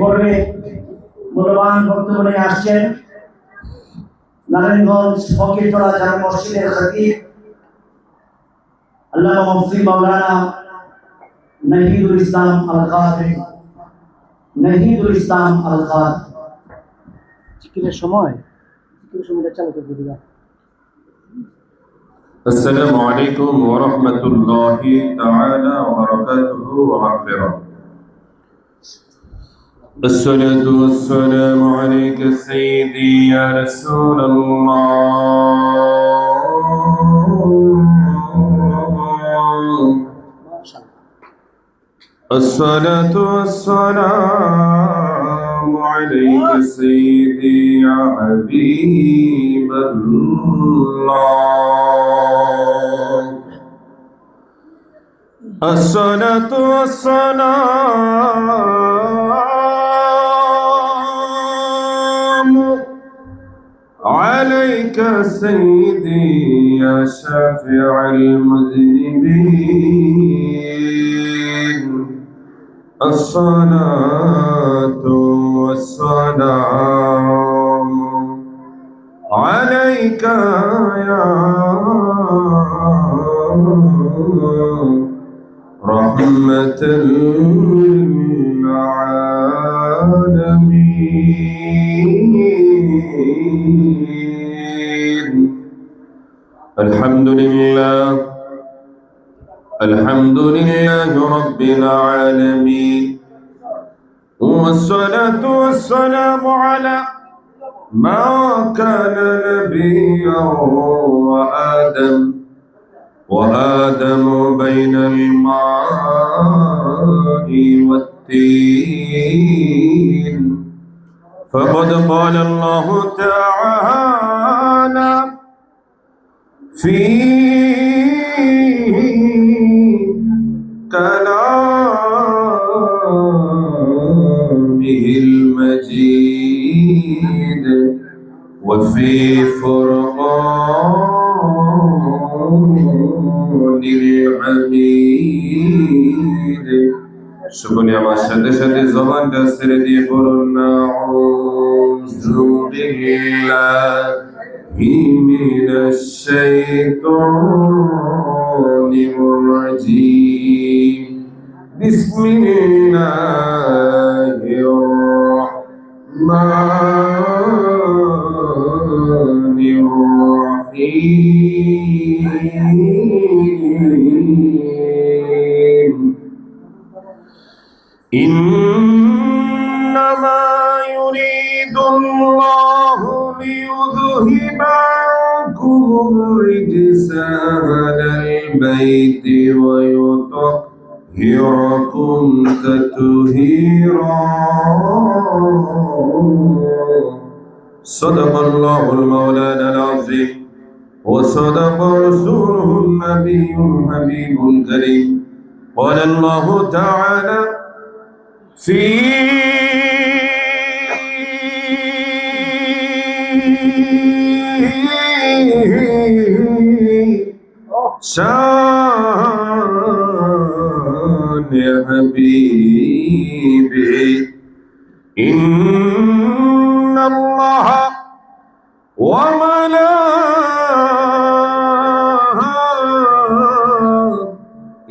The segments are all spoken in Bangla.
পর্বে মূল্যবান বক্তব্য নিয়ে আসছেন নারায়ণগঞ্জ ফকিরপাড়া জামে মসজিদের খতিব আল্লামা মুফতি মাওলানা নাহিদুল ইসলাম আল কাদরি। জিকিরের সময়টা চালু করে দিবা। السلام عليكم ورحمة الله تعالى وبركاته ومغفرة. الصلاة والسلام عليك سيدي يا رسول الله. الصلاة والسلام عليك سيدي يا حبيب الله. الصلاة والسلام عليك سيدي يا شافع المذنبين. الصلاة والسلام عليك يا رحمة للعالمين. الحمد لله رب العالمين، والصلاة والسلام على ما كان نبيا وآدم بين الماء والتين. فقد قال الله تعالى في كلامه المجيد وفي فرقان الحميد. সকলে আমার সাথে সাথে জবানটা ছেড়ে দিয়ে পড়ুন আউযু বিল্লাহি মিনাশ শাইতানির রাজীম। বিসমিল্লাহির রাহমানির রাহিম। إنما يريد الله ليذهب عنكم الرجس أهل البيت ويطهركم تطهيرا. صدق الله المولانا العظيم وصدق رسوله النبي الحبيب الكريم. قال الله تعالى في شان حبيبي إن الله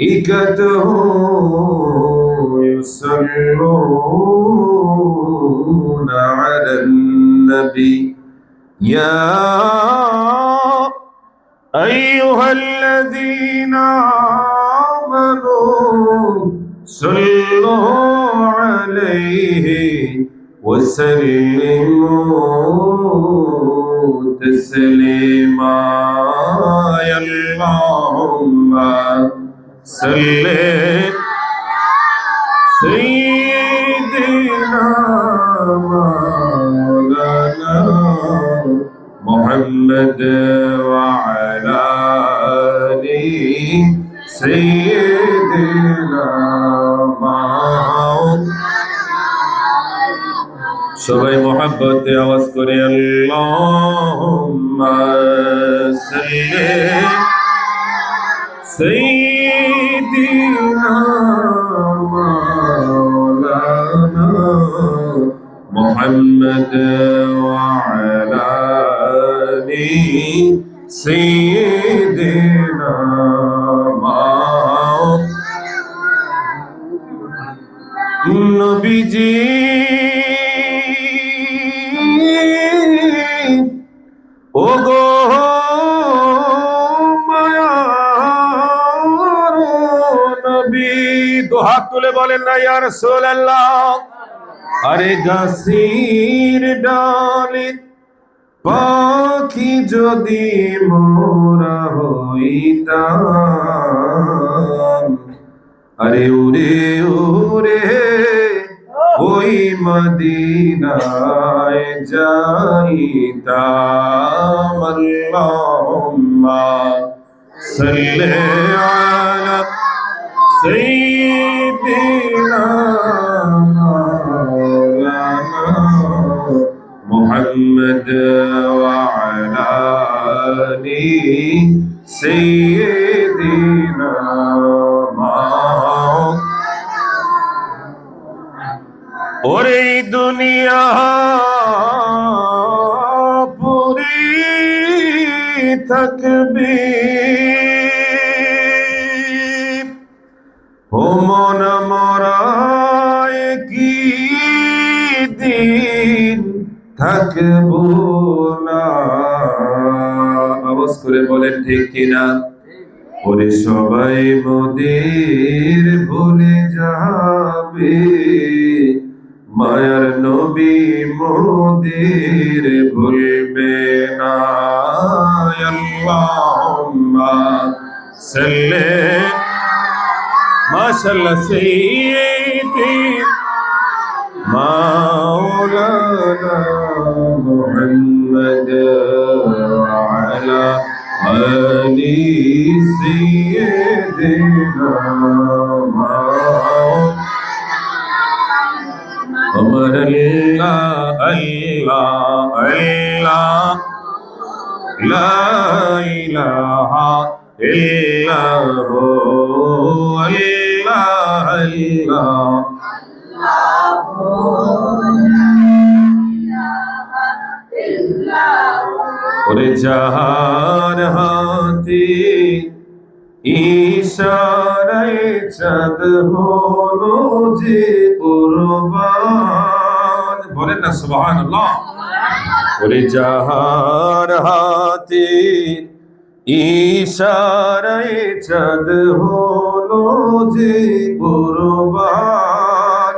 وملائكته يصلون على النبي يا أيها الذين آمنوا صلوا عليه وسلموا تسليما. يا اللهم صل سيدنا مولانا محمد وعلى آل سيدنا সবাই মোহাব্বতে আওয়াজ করে আল্লাহুম্মা সাল্লি সাইয়্যিদিনা মাওলানা محمد وعلى آل سيدنا নবীজি ওগো মায়ার নবী, দুহাত তুলে বলেন না ইয়া রাসূলুল্লাহ। আরে গাছের ডালে পাখি যদি মোরা হইতাম, আরে উড়ে উড়ে ওই মদিনায় যাইতাম। আল্লাহুম্মা সাল্লি আলা সাইয়্যিদিনা মাওলানা মুহাম্মদ ওয়া আলা আলি সাইয়্যিদিনা। ওরে দুনিয়া পুরি থাকবি, ও মন মরায় কি দিন থাকব না। আওয়াজ করে বলেন ঠিক কিনা। ওরে সবাই মোদের ভুলে যাবে, মায়ার নবী মোদের ভুলবে না। আল্লাহুম্মা সাল্লি মাশাআল্লাহ সাইয়্যিদি মাওলানা মুহাম্মদ ওয়া আলা আলি সাইয়্যিদিনা আমার আল্লাহ আল্লাহ আল্লাহ লা ইলাহা ইল্লাহু আল্লাহ আল্লাহ। ওরে যাহার হাতে ইশারায় চাঁদ হলো যে কুরবান, বলেন না সুবহানাল্লাহ। ওরে যাহার হাতে ইশারায় চাঁদ হলো যে কুরবান,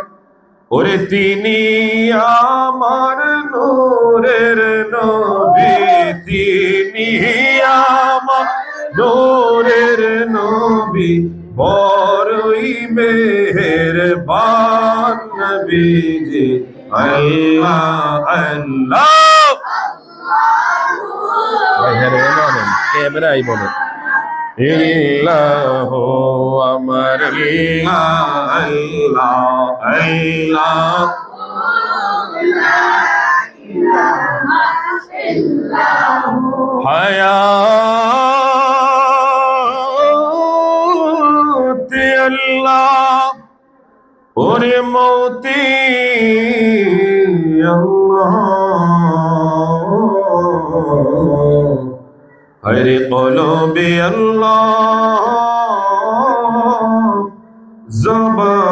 ওরে তিনি আমার নূরের নবী, তিনি আমার নূরের নবী, বড়ই মেহেরবান নবীজি। আল্লাহ আল্লাহ ক্যামেরাই বলো ইল্লাহু আমার আল্লাহ আল্লাহ হায়াতে আল্লাহ, ওরে মৌতি আল্লাহ, হরে কলবে আল্লাহ, জবানে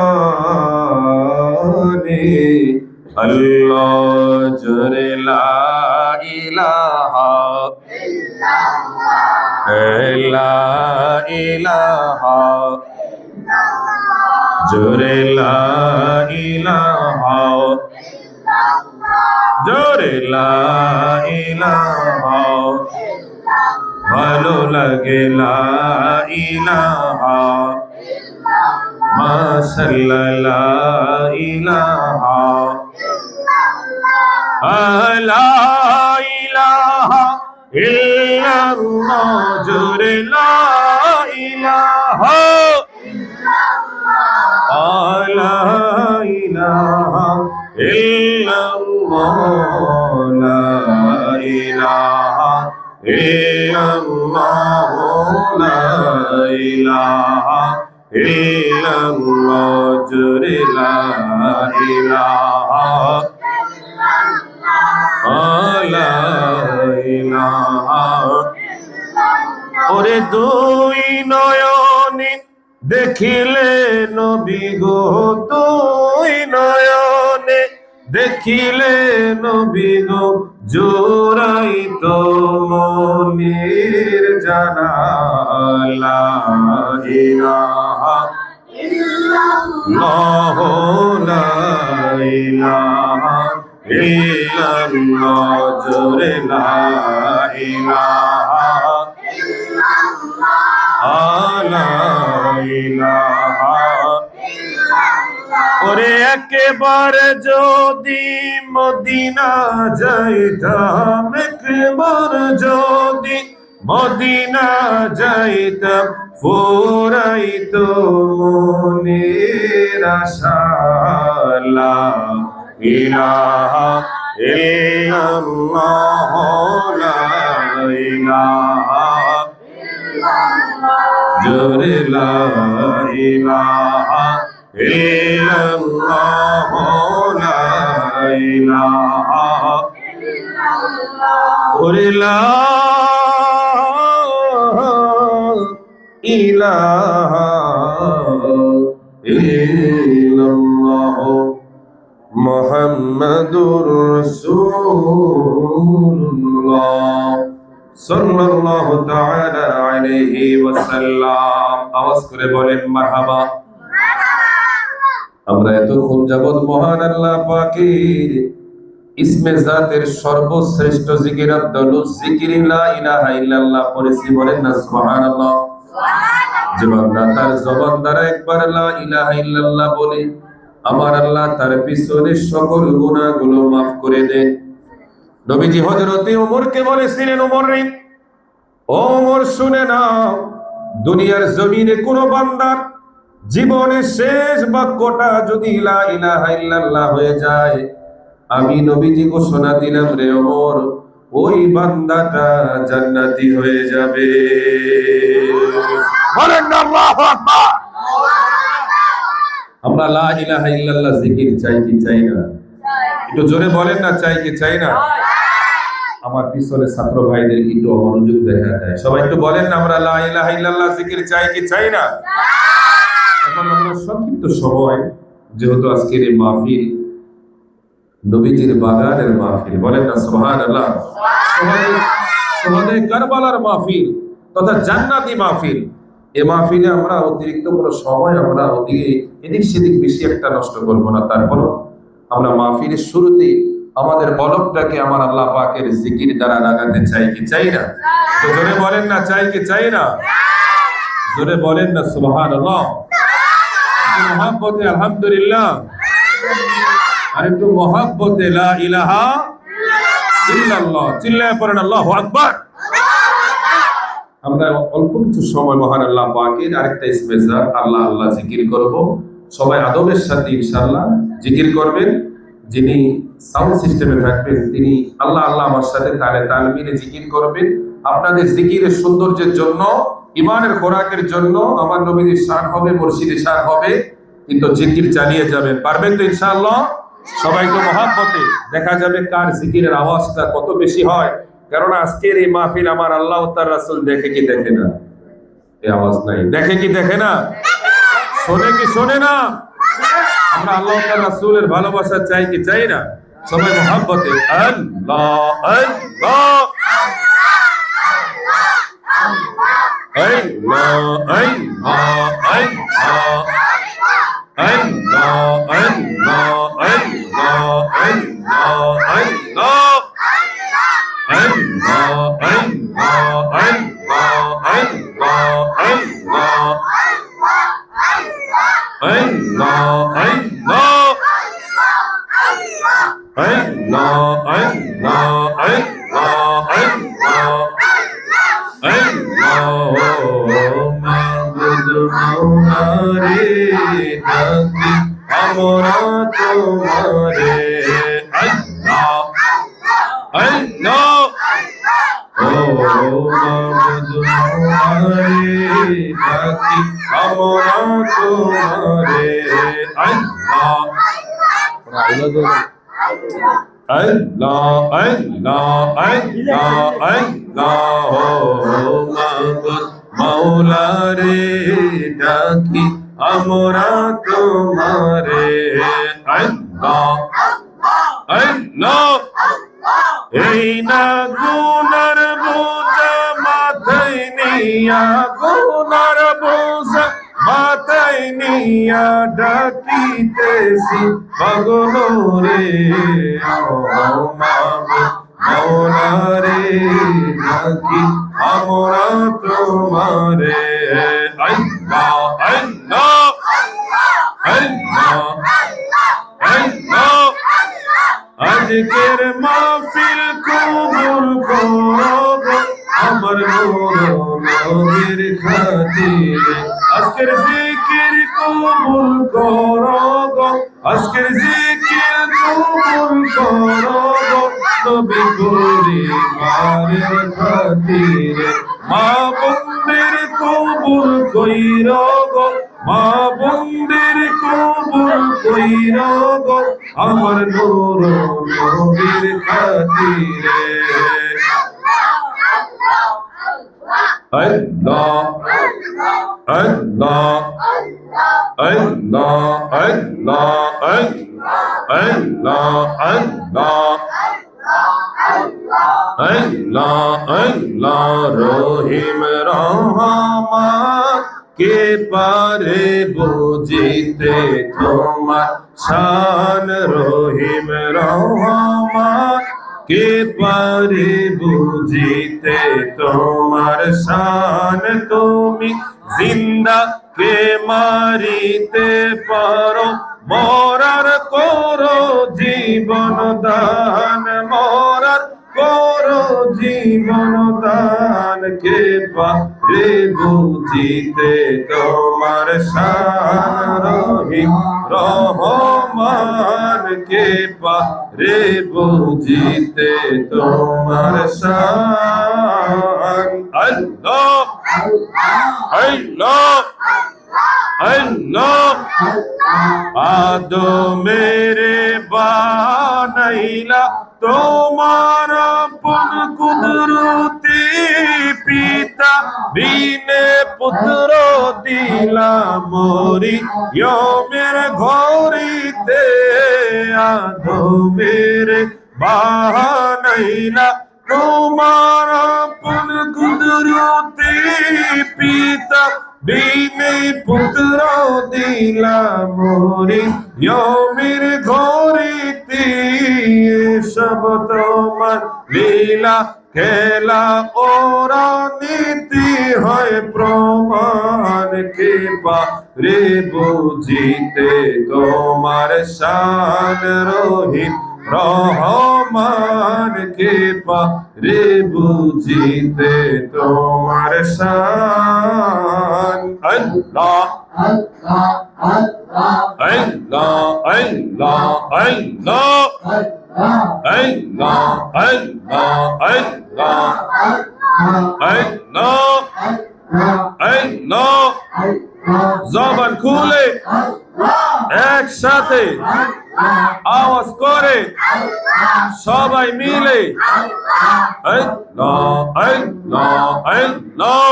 আল্লাহ, জোরে লা ইলাহা লা ইলাহা, জোরে লা ইলাহা, জোরে লা ইলাহা, ভালো লাগে লা ইলাহা, মাশাআল্লাহ লা ইলাহা, লা ইলাহা ইল্লাল্লাহ, জোরে লা ইলাহা, লা ইলাহা ইল্লাল্লাহ, লা ইলাহা ইল্লাল্লাহ, লা ইলাহা ইল্লাল্লাহ, জোরে লা ইলাহা লা ইলাহা ওরে দুই নয়নে দেখিলে নবী গো, দুই নয়নে দেখিলে নবী গো, জোড়াইত মনের জানা। লা ইলাহা ইল্লাল্লাহ, লা ইলাহা ইল্লাল্লাহ, জোরে লা ইলাহা লা ইলাহা। ওরে একেবারে যদি মদিনা যাইতাম, একবার যদি মদিনা যাইতাম, ফুরাইতো মনের আশা। লা ইলাহা ইল্লাল্লাহ, লা ইলাহা জোরে লা ইলাহা ইল্লাল্লাহ, লা ইলাহা ওরে লা ইলাহা ইল্লাল্লাহ মুহাম্মাদুর রাসূলুল্লাহ সাল্লাল্লাহু তাআলা আলাইহি ওয়াসাল্লাম। আওয়াজ করে বলেন মারহাবা। আমরা এতক্ষণ যাবত মহান আল্লাহ পাকের ইসমে জাতের সর্বশ্রেষ্ঠ জিকির আফদালুজ জিকির লা ইলাহা ইল্লাল্লাহ পড়েছি, বলেন না সুবহানাল্লাহ। যে বান্দা তার জবান দ্বারা একবার লা ইলাহা ইল্লাল্লাহ বলে, আমার আল্লাহ তার পিছনের সকল গুনাহগুলো মাফ করে দেন। নবীজি হযরতে ওমরকে বলেছিলেন, ওমর রে, ও ওমর শুনে নাও, দুনিয়ার জমিনে কোন বান্দার জীবনের শেষ বাক্যটা যদি লা ইলাহা ইল্লাল্লাহ হয়ে যায়, আমি নবীজি ঘোষণা দিলাম রে ওমর, ওই বান্দাটা জান্নাতি হয়ে যাবে। বলেন আল্লাহু আকবার। আমরা লা ইলাহা ইল্লাল্লাহ জিকির চাই কি চাই না? একটু জোরে বলেন না, চাই কি চাই না? আমার পিছনে ছাত্র ভাইদের একটু মনোযোগ দেখা যায়, সবাই একটু বলেন না, আমরা লা ইলাহা ইল্লাল্লাহ জিকির চাই কি চাই না? এখন আমরা সংক্ষিপ্ত সময়, যেহেতু আজকের এই মাহফিল নবীজির বাগানের মাহফিল, বলেন না সুবহানাল্লাহ, সোহাদায়ে কারবালার মাহফিল তথা জান্নাতি মাহফিল, এই মাহফিলে আমরা অতিরিক্ত কোনো সময় আমরা এদিক সেদিক বেশি একটা নষ্ট করব না। তারপরও আমরা মাহফিলের শুরুতে আমাদের বলকটাকে আমার আল্লাহ পাকের জিকির দ্বারা লাগাতে চাই কি চাই না? তো জোরে বলেন না, চাই কি চাই না? জোরে বলেন না সুবহানাল্লাহ। মহব্বতে আলহামদুলিল্লাহ, আর একটু মহব্বতে লা ইলাহা ইল্লাল্লাহ, চিল্লায়ে পড়েন আল্লাহু আকবার। আমরা অল্প কিছু সময় মহান আল্লাহ পাকের আরেকটা ইসমে জাত আল্লাহ আল্লাহ জিকির করব। সবাই আদবের সাথে ইনশাআল্লাহ জিকির করবেন। যিনি সাউন্ড সিস্টেমে থাকবেন তিনি আল্লাহ আল্লাহ আমার সাথে তালে তাল মিলে জিকির করবেন। আপনাদের জিকিরের সৌন্দর্যের জন্য, ইমানের খোরাকের জন্য আমার নবীর শান হবে, মুর্শিদের শান হবে, কিন্তু জিকির চালিয়ে যাবেন। পারবেন তো ইনশাআল্লাহ? সবাই তো মহব্বতে দেখা যাবে কার জিকিরের আওয়াজটা কত বেশি হয়। কারণ আজকের এই মাহফিল আমার আল্লাহ ও তার রাসূল দেখে কি দেখে না? এই আওয়াজ নাই, দেখে কি দেখে না? শোনে কি শোনে না? আমরা আল্লাহ ও তার রাসূলের ভালোবাসা চাই কি চাই না? সবাই মহব্বতে আল্লাহ আল্লাহ আল্লাহ আমরা তোমারে আল্লাহ আল্লাহ ও মাবুদ তোমারে ডাকি, আমরা তোমারে আল্লাহ। আল্লাহ আল্লাহ আল্লাহ আল্লাহ মাবুদ মাওলা রে ডাকি আমরা তোমারে আল্লাহ আল্লাহ এই না গুনার বোঝা মাথায় নিয়া গুনার বোঝা মাথায় নিয়া ডাকিতেছি পাগল রে মাওলা রে ডাকি আমরা তোমারে আল্লাহ আল্লাহ আল্লাহ আল্লাহ আজকের মাহফিল কবুল করো আমার নবীর খাতিরে আজকের জিকির কবুল করো আজকের জিকির কবুল করো নবী পরিবারের খাতিরে মা বোনদের কবুল কইরো মা বোনদের কবুল কইরো আমার নূর নবীর খাতিরে আল্লাহ আল্লাহ আল্লাহ আল্লাহ আল্লাহ আল্লাহ আল্লাহ আল্লাহ রহিম রহমান কে পারে বুঝিতে তোমার শান রহিম রহমান কে পারে বুঝিতে তোমার শান তুমি জিন্দা কে মারিতে পারো মরার করো জীবন দান মরার করো জীবন দান কে পারে বুঝিতে তোমার শান রহিম রহমান কে পারে বুঝিতে তোমার শান আল্লাহ আল্লাহ আল্লাহ আদমেরে বানাইলা তোমার আপন কুদরতি পিতা বিনে পুত্র দিলা মরি ইয়মের ঘরিতে আদমেরে বানাইলা তোমার আপন কুদরতি পিতা বিনে পুত্র দিলা মরি ইয়মের ঘরিতে সব তোমার লীলা খেলা ওরা নীতি হয় প্রমাণ কে পারে বুঝিতে তোমার শান রহিম রহমান কে পারে বুঝিতে তোমার শান আল্লাহ আল্লাহ আল্লাহ আল্লাহ আল্লাহ আল্লাহ আল্লাহ আল্লাহ জবান খুলে একসাথে আওয়াজ করে সবাই মিলে আল্লাহ আল্লাহ আল্লাহ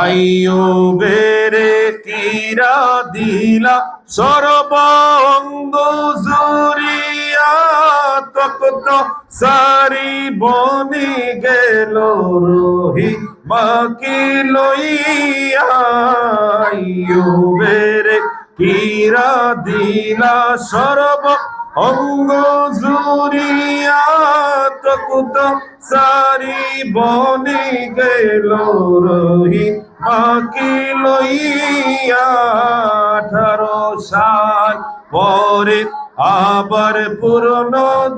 আইয়ুবেরে কিরা দিলা সর্বাঙ্গ জুরিয়া তক্ত সারি বনি গেল রোহি মাকি লইয়া আইয়ুবেরে কিরা দিলা সর্ব অঙ্গ জুরিয়া তকুত সারি বনি গেল রহি আকি লইয়া 18 সাল পরে আবার পূর্ণ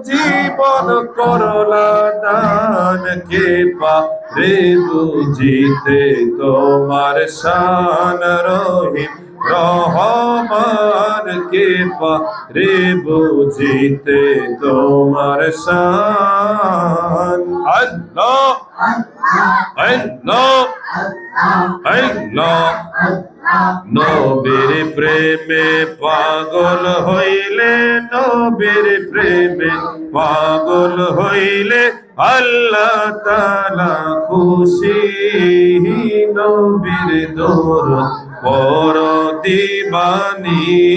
জীবন করলা দান কে পারে বুঝিতে তোমার শান রহিম রহমান কে পারে বুঝিতে তোমার শান আল্লাহ আল্লাহ আল্লাহ নবীর প্রেমে পাগল হইলে, নবীর প্রেমে পাগল হইলে আল্লাহ তাআলা খুশি। নবীর দরুদ পড় দিবানিশি।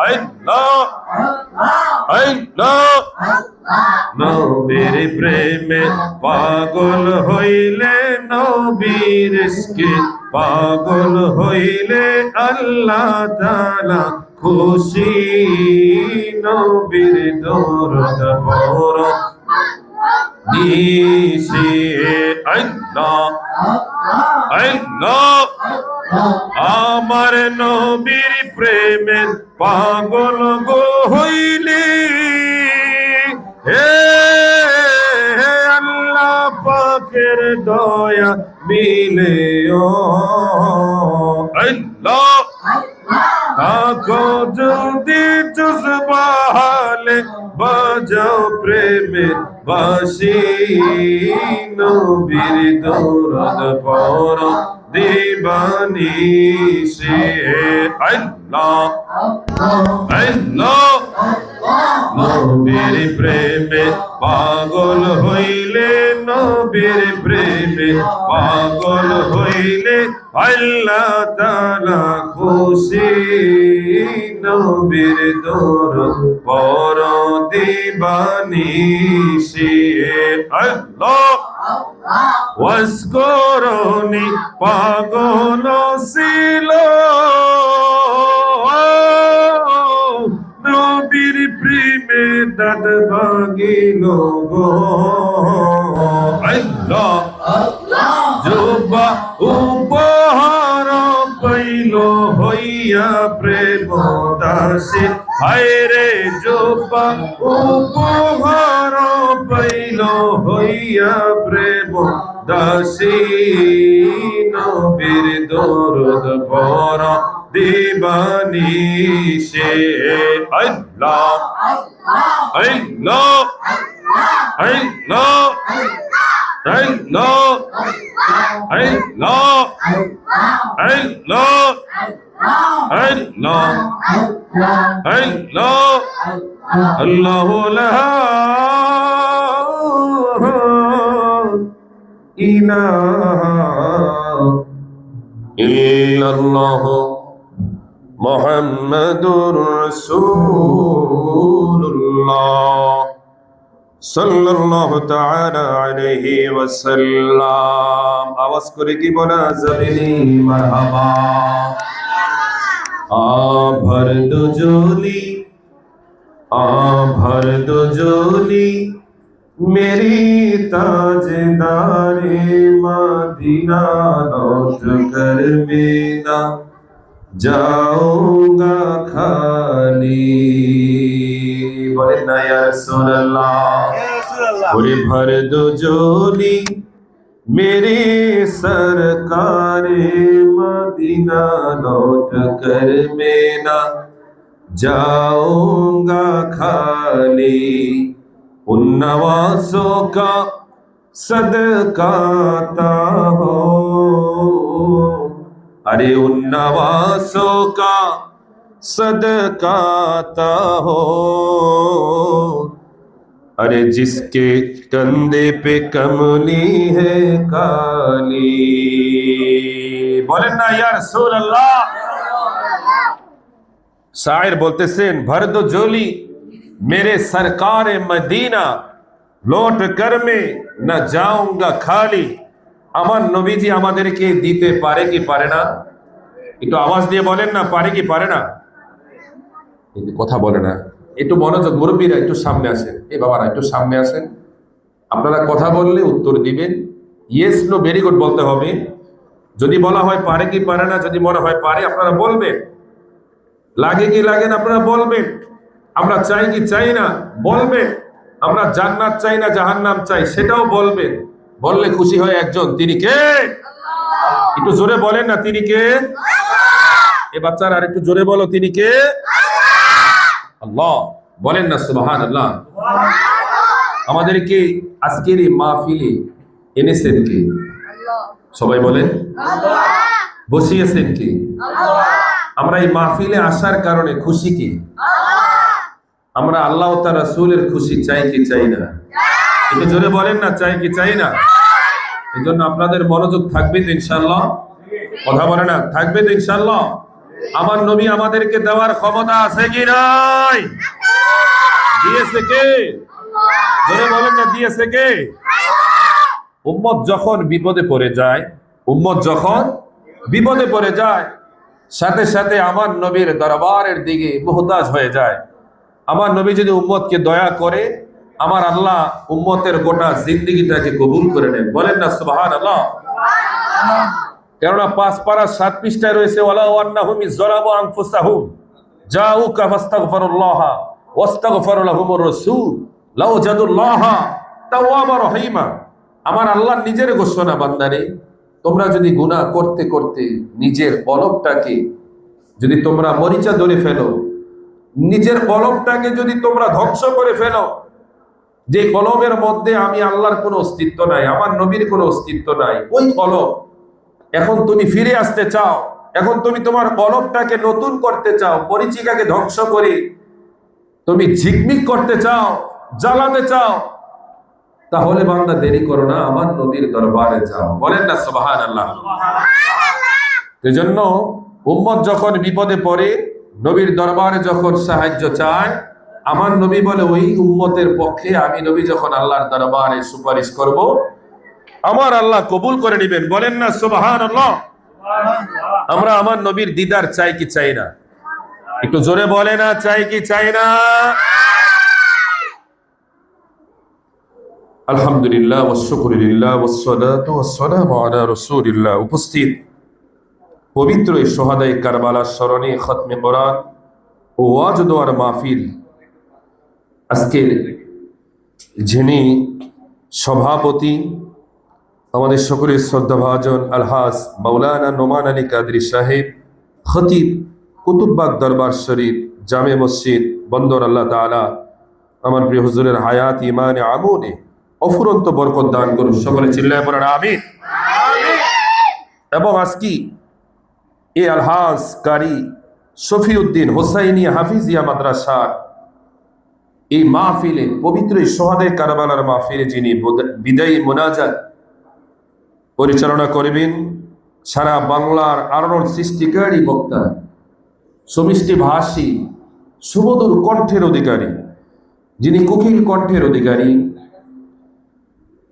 আল্লাহ আল্লাহ। নবীর প্রেমে পাগল হইলে, নবীর ইশকে পাগল হইলে আল্লাহ তাআলা খুশি। নবীর দরুদ পড় নিশি। আল্লাহ আল্লাহ। আমার নবীর প্রেমের পাগল গো হইলে, হে আল্লাহ পাকের দয়া মিলে। ও আল্লাহ থাকো যদি জুজবাহালে, বাজাও প্রেমের বাঁশি। নবীর দরুদ পড় দিবানিশি। আল্লাহ আল্লাহ। নবীর প্রেমে পাগল হইলে, নবীর প্রেমে পাগল হইলে আল্লাহ তাআলা খুশি। নবীর দরুদ পড় দিবানিশি। আল্লাহ ওয়াজকুরুনি পাগল ছিল, নবীর প্রেমে দাদ ভাঙিল গো। আল্লাহ জুবা উপহার পাইল হইয়া প্রেম দাসী। হায় রে জুবা উপহার পাইল হইয়া প্রেম দাসী। নবীর দরুদ পড় দিবানিশি। আল্লাহ আল্লাহ আল্লাহ আল্লাহ আল্লাহ আল্লাহ আল্লাহ আল্লাহ। আল্লাহু লা ইলাহা ইল্লাল্লাহ মুহাম্মাদুর রাসূলুল্লাহ সাল্লাল্লাহু তাআলা আলাইহি ওয়াসাল্লাম। আওয়াজ করে কি বলা যাবে নি মারহাবা। আভর দুজলি आभर दो जोली मेरी ताजदारे मदीना लौट कर मेरा जाऊंगा खाली। बोले ना या रसूल अल्लाह। बोले भर दो जोली मेरे सरकारे मदीना लौट कर मेरा जाऊंगा खाली। उन नवासों का सदकाता हो, अरे उन नवासों का सदकाता हो, अरे जिसके कंधे पे कमली है काली। बोले ना या रसूल अल्लाह। शायर बोलतेছেন भर दो जोली मेरे सरकार मदीना लौट कर मैं न जाऊंगा खाली। আমার নবীজি আমাদেরকে দিতে পারে কি পারে না? একটু আওয়াজ দিয়ে বলেন না, পারে কি পারে না? এই কথা বলে না, একটু মনোযোগ। মুরব্বীরা একটু সামনে আসেন, এই বাবারা একটু সামনে আসেন। আপনারা কথা বললে উত্তর দিবেন, ইয়েস নো ভেরি গুড বলতে হবে। যদি বলা হয় পারে কি পারে না, যদি মনে হয় পারে আপনারা বলবেন, লাগে কি লাগে না আপনারা বলবেন। আমরা চাই কি চাই না বলবেন। আমরা জান্নাত চাই না জাহান্নাম চাই সেটাও বলবেন। বললে খুশি হয় একজন, তিনি কে? একটু জোরে বলেন না, তিনি কে? এ বাচ্চারা আর একটু জোরে বলো, তিনি কে? আল্লাহ। বলেন না সুবহানাল্লাহ। আমাদেরকে আজকের এই মাহফিলে এনেছেন কে? সবাই বলেন বসিয়েছেন কি? আমরা এই মাহফিলে আসার কারণে খুশি কি? আমরা আল্লাহ ও তার রাসূলের খুশি চাই কি চাই না? একটু জোরে বলেন না, চাই কি চাই না? এই জন্য আপনাদের মনোযোগ থাকবে তো ইনশাআল্লাহ? কথা বলে না, থাকবে তো ইনশাআল্লাহ? আমার নবী আমাদেরকে দেওয়ার ক্ষমতা আছে কি নাই? দিয়েছে কে? জোরে বলেন না, দিয়েছে কে? উম্মত যখন বিপদে পড়ে যায়, উম্মত যখন বিপদে পড়ে যায়, সাথে সাথে আমার নবীর দরবারের দিকে মুহতাজ হয়ে যায়। আমার নবী যদি উম্মতকে দয়া করে, আমার আল্লাহ উম্মতের গোটা জিন্দেগিটাকে কবুল করে নেন। বলেন না সুবহানাল্লাহ? কেননা 5 পারা 7 পৃষ্ঠায় রয়েছে ওয়ালাউ আন্নাহুম ইযলামু আনফুসাহুম জাউকা ফাস্তাগফিরুল্লাহ ওয়াস্তাগফার লাহুমুর রাসূল লাওজাদুল্লাহা তাওয়াবার রহিমা। আমার আল্লাহ নিজের ঘোষণা, বান্দারে তোমরা যদি গুনাহ করতে করতে নিজের কলবটাকে যদি তোমরা মরিচা ধরে ফেলো, নিজের কলবটাকে যদি তোমরা ধ্বংস করে ফেলো, যে কলবের মধ্যে আমি আল্লাহর কোনো অস্তিত্ব নাই, আমার নবীর কোনো অস্তিত্ব নাই, ওই কলব এখন তুমি ফিরে আসতে চাও, এখন তুমি তোমার কলবটাকে নতুন করতে চাও, পরিচিকাকে ধ্বংস করে তুমি ঝিকমিক করতে চাও, জ্বালাতে চাও, তাহলে বান্দা দেরি করো না, আমার নবীর দরবারে যাও। বলেন না সুবহানাল্লাহ? এজন্য উম্মত যখন বিপদে পড়ে, নবীর দরবারে যখন সাহায্য চায়, আমার নবী বলে ওই উম্মতের পক্ষে আমি নবী যখন আল্লাহর দরবারে সুপারিশ করব, আমার আল্লাহ কবুল করে নেবেন। বলেন না সুবহানাল্লাহ? আমরা আমার নবীর দিদার চাই কি চাই না? একটু জোরে বলে না, চাই কি চাই না? আলহামদুলিল্লাহ ওয়া শুকরুলিল্লাহ ওয়াস সালাতু ওয়াস সালামু আলা রাসূলিল্লাহ। উপস্থিত পবিত্র এই শুহাদায়ে কারবালার স্মরণে খতমে কোরআন ও ওয়াজ দোয়ার মাহফিল, আজকের যিনি সভাপতি, আমাদের সকলের শ্রদ্ধাভাজন আলহাজ মাওলানা নোমান আলী কাদরি সাহেব, খতিব, কুতুববাগ দরবার শরীফ, জামে মসজিদ, বন্দর, আল্লাহ তাআলা আমার প্রিয় হুজুরের হায়াত, ইমানে, আমলে অফুরন্ত বরকত দান করুন। সকলে চিল্লায় পড়েন আমিন। এবং আজকে এই আলহাজ কারি শফিউদ্দিন হোসাইনি হাফিজিয়া মাদ্রাসার এই মাহফিলে, পবিত্র এই শুহাদায়ে কারবালার মাহফিলে যিনি বিদায়ী মোনাজাত পরিচালনা করবেন, সারা বাংলার আলোড়ন সৃষ্টিকারী বক্তা, সুমিষ্টি ভাষী, সুমধুর কণ্ঠের অধিকারী, যিনি কোকিল কণ্ঠের অধিকারী,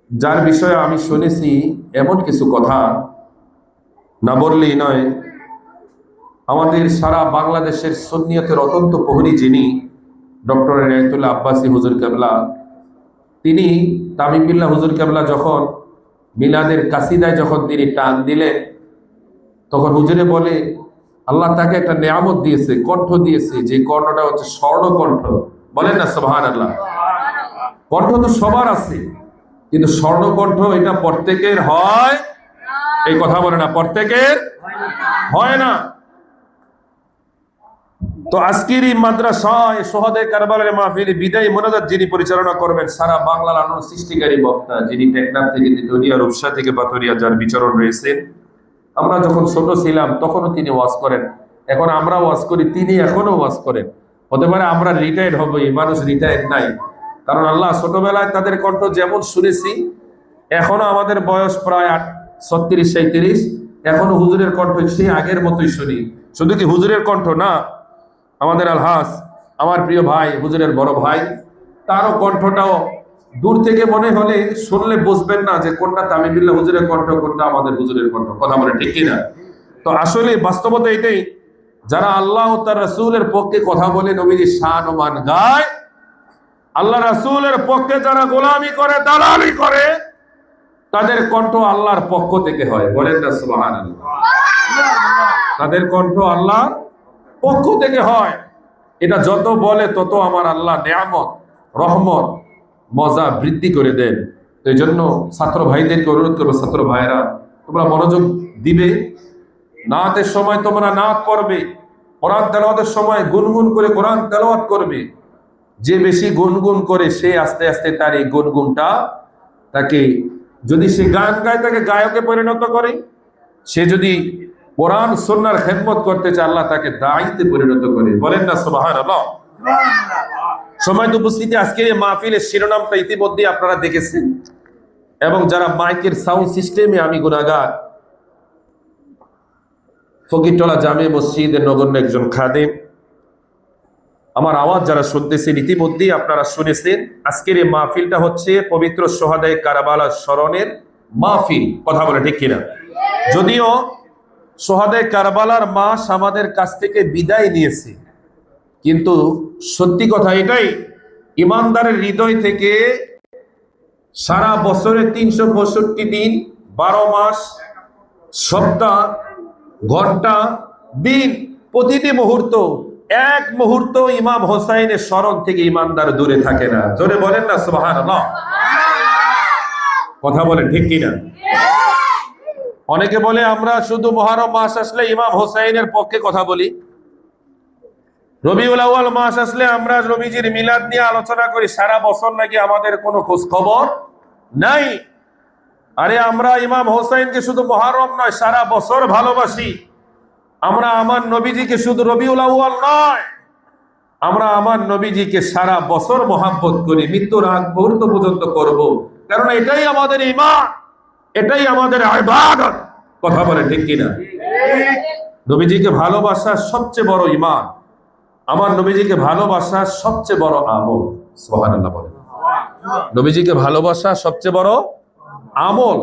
যার বিষয়ে আমি শুনেছি এমন কিছু কথা না বললেই নয়। আমাদের সারা বাংলাদেশের সুন্নিয়তের অত্যন্ত প্রহরী যিনি ডক্টর ইনায়েতুল্লাহ আব্বাসী হুজুর কেবলা, তিনি তামিম বিল্লাহ হুজুর কেবলা যখন মিলাদের কাসিদায় যখন তিনি টান দিলেন, তখন হুজুরে বলে আল্লাহ তাকে একটা নেয়ামত দিয়েছে, কণ্ঠ দিয়েছে, যে কণ্ঠটা হচ্ছে স্বর্ণ কণ্ঠ। বলেন না সুবহানাল্লাহ? কণ্ঠ তো সবার আছে, কিন্তু স্বর্ণ কণ্ঠ এটা প্রত্যেকের হয়? এই কথা বলে না, প্রত্যেকের হয় না। তো আজকের এই মাদ্রাসায় শুহাদায়ে কারবালার মাহফিলে বিদায়ী মোনাজাত যিনি পরিচালনা করবেন, সারা বাংলার আলোড়ন সৃষ্টিকারী বক্তা, যিনি টেকনাফ থেকে তেতুলিয়া, রূপসা থেকে পাতুরিয়া যার বিচরণ রয়েছে। আমরা যখন ছোট ছিলাম তখনও তিনি ওয়াজ করেন, এখন আমরা ওয়াজ করি, তিনি এখনো ওয়াজ করেন। হতে পারে আমরা রিটায়ার্ড হব, এই মানুষ রিটায়ার্ড নাই, কারণ আল্লাহ ছোটবেলায় তাদের কণ্ঠ যেমন শুনেছি, এখনো আমাদের বয়স প্রায় 36-37, এখনো হুজুরের কণ্ঠ সেই আগের মতোই শুনি। শুধু কি হুজুরের কণ্ঠ না, আমাদের আলহাজ আমার প্রিয় ভাই, হুজুরের বড় ভাই, তারও কণ্ঠটাও দূর থেকে মনে হলে শুনলে বুঝবেন না যে কোনটা তামিম বিল্লাহ হুজুরের কণ্ঠ, কোনটা আমাদের হুজুরের কণ্ঠ। কথা বলে ঠিক কিনা? তো আসলে বাস্তবতা এটাই, যারা আল্লাহ ও তার রাসূলের পক্ষে কথা বলে, নবীর শান ও মান গায়, আল্লাহ রাসূলের পক্ষে যারা গোলামি করে, দালালি করে, তাদের কণ্ঠ আল্লাহর পক্ষ থেকে হয়। বলেন না সুবহানাল্লাহ? তাদের কণ্ঠ আল্লাহর পক্ষ থেকে হয়। এটা যত বলে তত আমার আল্লাহ নেয়ামত, রহমত, মজা বৃদ্ধি করে দেন। তো এই জন্য ছাত্র ভাইদেরকে অনুরোধ করবো, ছাত্র ভাইরা তোমরা মনোযোগ দিবে, নাতের সময় তোমরা নাত পড়বে, কোরআন তেলাওয়াতের সময় গুনগুন করে কোরআন তেলাওয়াত করবে। যে বেশি গুনগুন করে সে আস্তে আস্তে তার এই গুনগুনটা তাকে, যদি সে গান গায় তাকে গায়কে পরিণত করে, সে যদি কোরআন সুন্নাহর খেদমত করতে চায়, আল্লাহ তাকে দায়িত্বে পরিণত করে। বলেন না সুবহানাল্লাহ। সময় উপস্থিতি, আজকের এই মাহফিলের শিরোনামটা ইতিমধ্যে আপনারা দেখেছেন, এবং যারা মাইকের সাউন্ড সিস্টেমে, আমি গুনাহগার, ফকিরতলা জামে মসজিদের নগণ্য একজন খাদেম, আমার আওয়াজ যারা শুনতেছেন ইতিমধ্যেই আপনারা শুনেছেন, আজকের এই মাহফিলটা হচ্ছে পবিত্র সোহাদায়ে কারবালার স্মরণের মাহফিল। কথা বলে ঠিক কিনা? যদিও সোহাদায়ে কারবালার মাস আমাদের কাছ থেকে বিদায় নিয়েছে, কিন্তু সত্যি কথা এটাই, ইমানদারের হৃদয় থেকে সারা বছরে 365 দিন, 12 মাস, সপ্তাহ, ঘন্টা, দিন, প্রতিটি মুহূর্ত, এক মুহূর্ত ইমাম হোসাইনের স্মরণ থেকে ইমানদার দূরে থাকে না। জোরে বলেন না সুবহানাল্লাহ। কথা বলেন ঠিক কিনা? অনেকে বলে আমরা শুধু মুহররম মাস আসলে ইমাম হোসাইনের পক্ষে কথা বলি, রবিউল আউয়াল মাস আসলে আমরা নবীজির মিলাদ নিয়ে আলোচনা করি, সারা বছর নাকি আমাদের কোনো খোঁজ খবর নাই। আরে আমরা ইমাম হোসাইনকে শুধু মুহররম নয়, সারা বছর ভালোবাসি। আমরা আমার নবীজিকে শুধু রবিউল আউয়াল নয়, আমরা আমার নবীজিকে সারা বছর মহাব্বত করি, মৃত্যুর আগ মুহূর্ত পর্যন্ত করব, কারণ এটাই আমাদের ঈমান, এটাই আমাদের ইবাদত। কথা বলে ঠিক কিনা? নবীজিকে ভালোবাসা সবচেয়ে বড় ঈমান, আমার নবীজিকে ভালোবাসা সবচেয়ে বড় আমল। সুবহানাল্লাহ বলেন। নবীজিকে ভালোবাসা সবচেয়ে বড় আমল।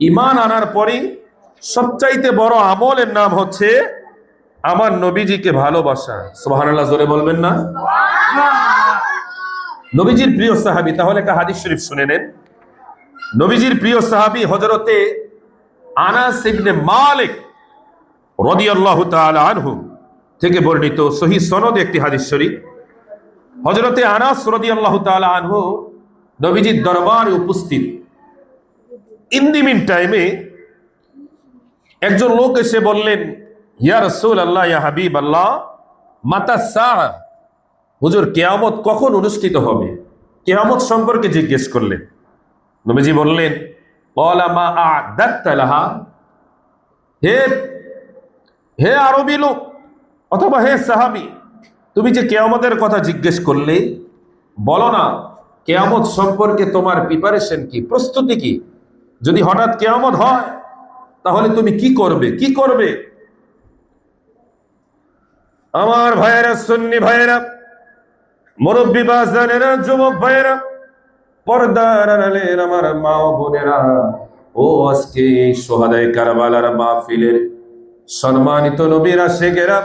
ঈমান আনার পরই সবচাইতে বড় আমলের নাম হচ্ছে আমার নবীজিকে ভালোবাসা। সুবহানাল্লাহ জোরে বলবেন না? নবীজির প্রিয় সাহাবী, তাহলে একটা হাদিস শরীফ শুনে নেন। নবীজির প্রিয় সাহাবী হযরতে আনাস ইবনে মালিক রাদিয়াল্লাহু তাআলা আনহু থেকে বর্ণিত সহিহ সনদে একটি হাদিস শরীফ। হযরতে আনাস রাদিয়াল্লাহু তাআলা আনহু নবীজির দরবারে উপস্থিত। ইন দি মিন টাইমে একজন লোক এসে বললেন, ইয়া রাসূলুল্লাহ, ইয়া হাবিবাল্লাহ, মাতা সাআ, হুজুর কিয়ামত কখন অনুষ্ঠিত হবে? কিয়ামত সম্পর্কে জিজ্ঞেস করলেন। নবীজি বললেন, ক্বালা মা আ'দাত্তা লাহা, হে আরবী লোক অথবা হে সাহাবী, তুমি যে কিয়ামতের কথা জিজ্ঞেস করলে, বলো না কিয়ামত সম্পর্কে তোমার প্রিপারেশন কি, প্রস্তুতি কি? যদি হঠাৎ কিয়ামত হয় তাহলে তুমি কি করবে? আমার ভাইয়েরা, সুন্নি ভাইয়েরা, মুরব্বী বাজানেরা, যুবক ভাইয়েরা, পর্দার আড়ালের আমার মা ও বোনেরা, ও আজকে সোহাদায়ে কারবালার মাহফিলের সম্মানিত নবীর আশিকেরা,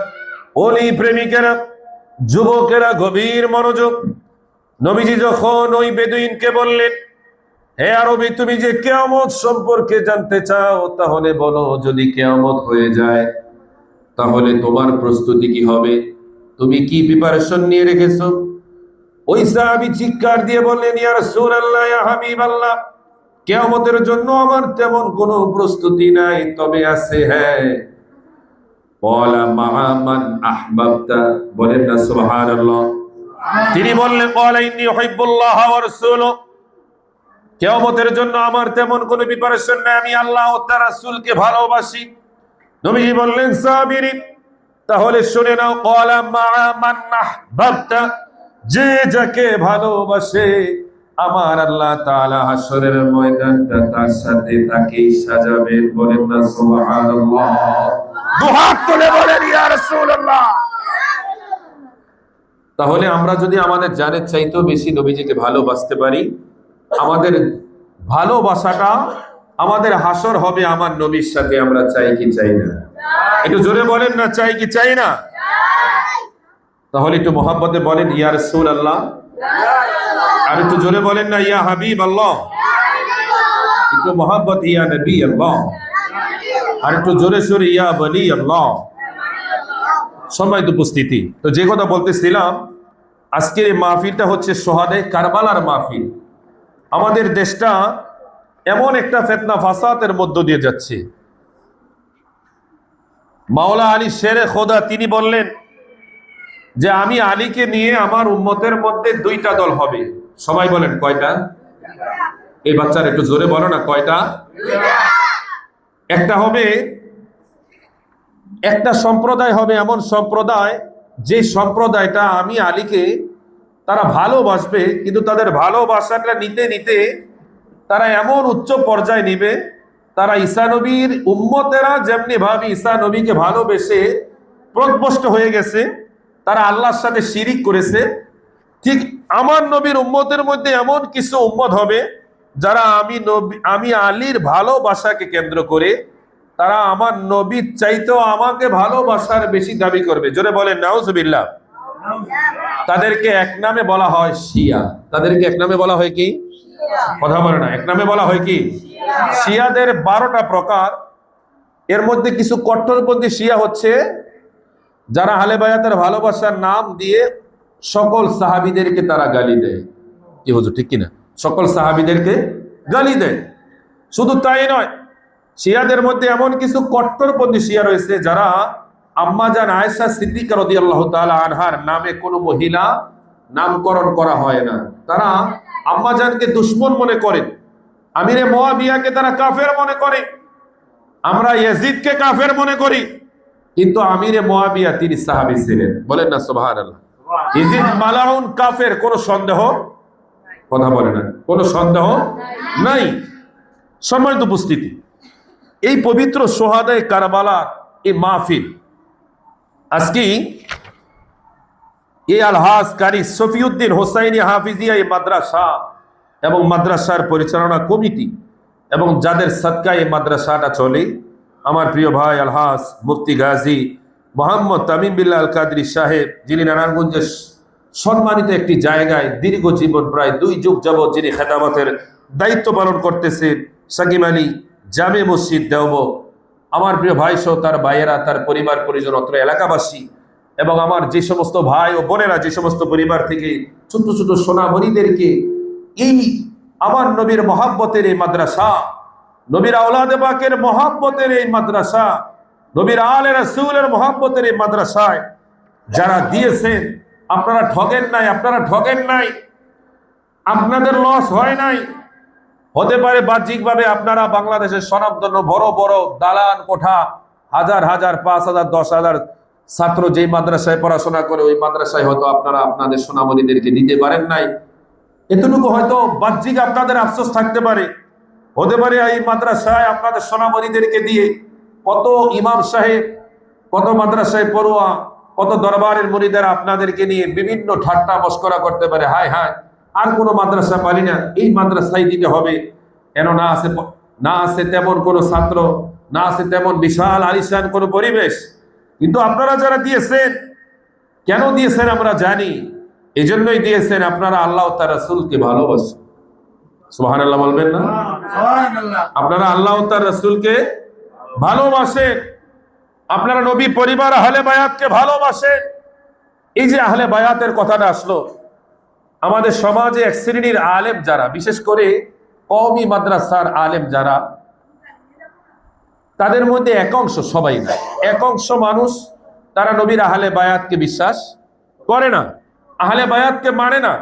ওলি প্রেমিকেরা, যুবকেরা, গভীর মনোযোগ। নবীজি যখন ওই বেদুইনকে বললেন, হে আরবী, তুমি যে কিয়ামত সম্পর্কে জানতে চাও, তাহলে বলো, যদি কিয়ামত হয়ে যায় তাহলে তোমার প্রস্তুতি কি হবে, তুমি কি প্রিপারেশন নিয়ে রেখেছো? ওই সাহাবী চিৎকার দিয়ে বললেন, ইয়া রাসূলুল্লাহ, ইয়া হাবিবাল্লাহ, কিয়ামতের জন্য আমার তেমন কোনো প্রস্তুতি নাই, তবে আছে হ্যাঁ, ক্বালা মা মান আহবাবতা, বলেন না সুবহানাল্লাহ। তিনি বললেন, ক্বালা ইন্নী উহিব্বুল্লাহ ওয়া রাসূলুহু, কিয়ামতের জন্য আমার তেমন কোনো প্রিপারেশন নাই, আমি আল্লাহ ও তার রাসূলকে ভালোবাসি। নবীজি বললেন, সাবিরি, তাহলে শুনে নাও, ক্বালা মা মান আহবাবতা, যে যাকে ভালোবাসে আমার আল্লাহ তাআলা হাসরের ময়দানটা তার সাথে তাকেই সাজাবেন। বলেন না সুবহানাল্লাহ। দুহাত তুলে বলেন, ইয়া রাসূলুল্লাহ। তাহলে আমরা যদি আমাদের জানের চাইতেও বেশি নবীজিকে ভালোবাসতে পারি, আমাদের ভালোবাসাটা, আমাদের হাসর হবে আমার নবীর সাথে। আমরা চাই কি চাই না? একটু জোরে বলেন না, চাই কি চাই না? তাহলে একটু মহব্বতে বলেন, ইয়া রাসূলুল্লাহ। আর একটু জোরে বলেন না, ইয়া হাবিবাল্লাহ। একটু মহব্বত, ইয়া নবী আল্লাহ। আর একটু জোরে সোরে, ইয়া ওয়ালি আল্লাহ। সম্মানিত উপস্থিতি, তো যে কথা বলতেছিলাম, আজকের এই মাহফিলটা হচ্ছে সোহাদায়ে কারবালার মাহফিল। আমাদের দেশটা এমন একটা ফিতনা ফাসাদের মধ্য দিয়ে যাচ্ছে। মাওলা আলী শেরে খোদা তিনি বললেন যে আমি আলীকে নিয়ে আমার উম্মতের মধ্যে দুইটা দল হবে। সবাই বলেন কয়টা? এই বাচ্চারা একটু জোরে বলো না, কয়টা? একটা হবে একটা সম্প্রদায় হবে এমন সম্প্রদায়, যে সম্প্রদায়টা আমি আলীকে তারা ভালোবাসবে, কিন্তু তাদের ভালোবাসাটা নিতে নিতে তারা এমন উচ্চ পর্যায়ে নিবে, তারা ঈসা নবীর উম্মতেরা যেমনি ভাবে ঈসা নবীকে ভালোবেসে প্রদভষ্ট হয়ে গেছে, তারা আল্লাহর সাথে শিরিক করেছে, ঠিক আমার নবীর উম্মতের মধ্যে এমন কিছু উম্মত হবে যারা আমি আলীর ভালোবাসাকে কেন্দ্র করে তারা আমার নবীর চাইতেও আমাকে ভালোবাসার বেশি দাবি করবে। জোরে বলেন নাউজুবিল্লাহ। তাদেরকে এক নামে বলা হয় শিয়া। তাদেরকে এক নামে বলা হয় কি? কথা বলে না, এক নামে বলা হয় কি? শিয়াদের 12টা প্রকার। এর মধ্যে কিছু কট্টরপন্থী শিয়া হচ্ছে যারা আহলে বায়াতের ভালোবাসার নাম দিয়ে সকল সাহাবীদেরকে তারা গালি দেয়। কি হুজুর ঠিক কিনা? সকল সাহাবীদেরকে গালি দেয়। শুধু তাই নয়, শিয়াদের মধ্যে এমন কিছু কট্টরপন্থী শিয়া রয়েছে যারা আম্মাজান আয়েশা সিদ্দিকা রাদিয়াল্লাহু তাআলা আনহার নামে কোনো মহিলা নামকরণ করা হয় না। তারা আম্মাজানকে দুশমন মনে করেন, আমিরে মুয়াবিয়াকে তারা কাফের মনে করে, আমরা ইয়াজিদকে কাফের মনে করি, কিন্তু আমিরে মুয়াবিয়া তিনি সাহাবী ছিলেন। বলেন না সুবহানাল্লাহ। ইয়াজিদ মালাউন কাফের, কোনো সন্দেহ, কথা বলে না, কোনো সন্দেহ নাই। সম্মানিত উপস্থিতি, এই পবিত্র সোহাদায়ে কারবালার এই মাহফিল আজকে এই আলহাজ কারি শফিউদ্দিন হোসাইনি হাফিজিয়া এই মাদ্রাসা এবং মাদ্রাসার পরিচালনা কমিটি এবং যাদের সদকায় এই মাদ্রাসাটা চলে, আমার প্রিয় ভাই আলহাজ মুফতি গাজী মোহাম্মদ তামিম বিল্লাহ আল কাদরি সাহেব, যিনি নারায়ণগঞ্জের সম্মানিত একটি জায়গায় দীর্ঘ জীবন প্রায় 2 যুগ যাবৎ যিনি খেদমতের দায়িত্ব পালন করতেছেন, সাকিম আলী জামে মসজিদ দেওবন্দ, আমার প্রিয় ভাই সহ তার ভাইয়েরা, তার পরিবার পরিজন, অত্র এলাকাবাসী এবং আমার যে সমস্ত ভাই ও বোনেরা যে সমস্ত পরিবার থেকে ছোট ছোট সোনামণিদেরকে এই আমার নবীর মহাব্বতের এই মাদ্রাসা, নবীর আওলাদে পাকের মহাব্বতের এই মাদ্রাসা, নবীর আলে রাসূলের মহাব্বতের এই মাদ্রাসায় যারা দিয়েছেন, আপনারা ঠগেন নাই, আপনারা ঠগেন নাই, আপনাদের লস হয় নাই। হতে পারে বাহ্যিকভাবে আপনারা বাংলাদেশের স্বনামধন্য বড় বড় দালান কোঠা, হাজার হাজার, 5,000, 10,000 ছাত্র যেই মাদ্রাসায় পড়াশোনা করে, ওই মাদ্রাসায় হয়তো আপনারা আপনাদের সোনামণিদেরকে দিতে পারেন নাই। এতটুকু হয়তো বাহ্যিক আপনাদের আফসোস থাকতে পারে। হতে পারে এই মাদ্রাসায় আপনাদের সোনামণিদেরকে দিয়ে কত ইমাম সাহেব, কত মাদ্রাসায় পড়ুয়া, কত দরবারের মুরিদেরা আপনাদেরকে নিয়ে বিভিন্ন ঠাট্টা মশকরা করতে পারে, হায় হায় আর কোনো মাদ্রাসা পারি না, এই মাদ্রাসায় দিতে হবে। কেন না আছে তেমন কোনো ছাত্র, না আছে তেমন বিশাল আলিশান কোনো পরিবেশ। কিন্তু আপনারা যারা দিয়েছেন, কেন দিয়েছেন আমরা জানি, এই জন্যই দিয়েছেন আপনারা আল্লাহ ও তার রাসূলকে ভালোবাসেন। সুবহানাল্লাহ বলবেন না? আপনারা আল্লাহ ও তার রাসূলকে ভালোবাসেন, আপনারা নবী পরিবার আহলে বায়াতকে ভালোবাসেন। এই যে আহলে বায়াতের কথাটা আসলো, আমাদের সমাজে এক শ্রেণীর আলেম যারা, বিশেষ করে কওমি মাদ্রাসার আলেম যারা, তাদের মধ্যে এক অংশ, সবাই না, এক অংশ মানুষ তারা নবীর আহলে বায়াতকে বিশ্বাস করে না, আহলে বায়াতকে মানে না।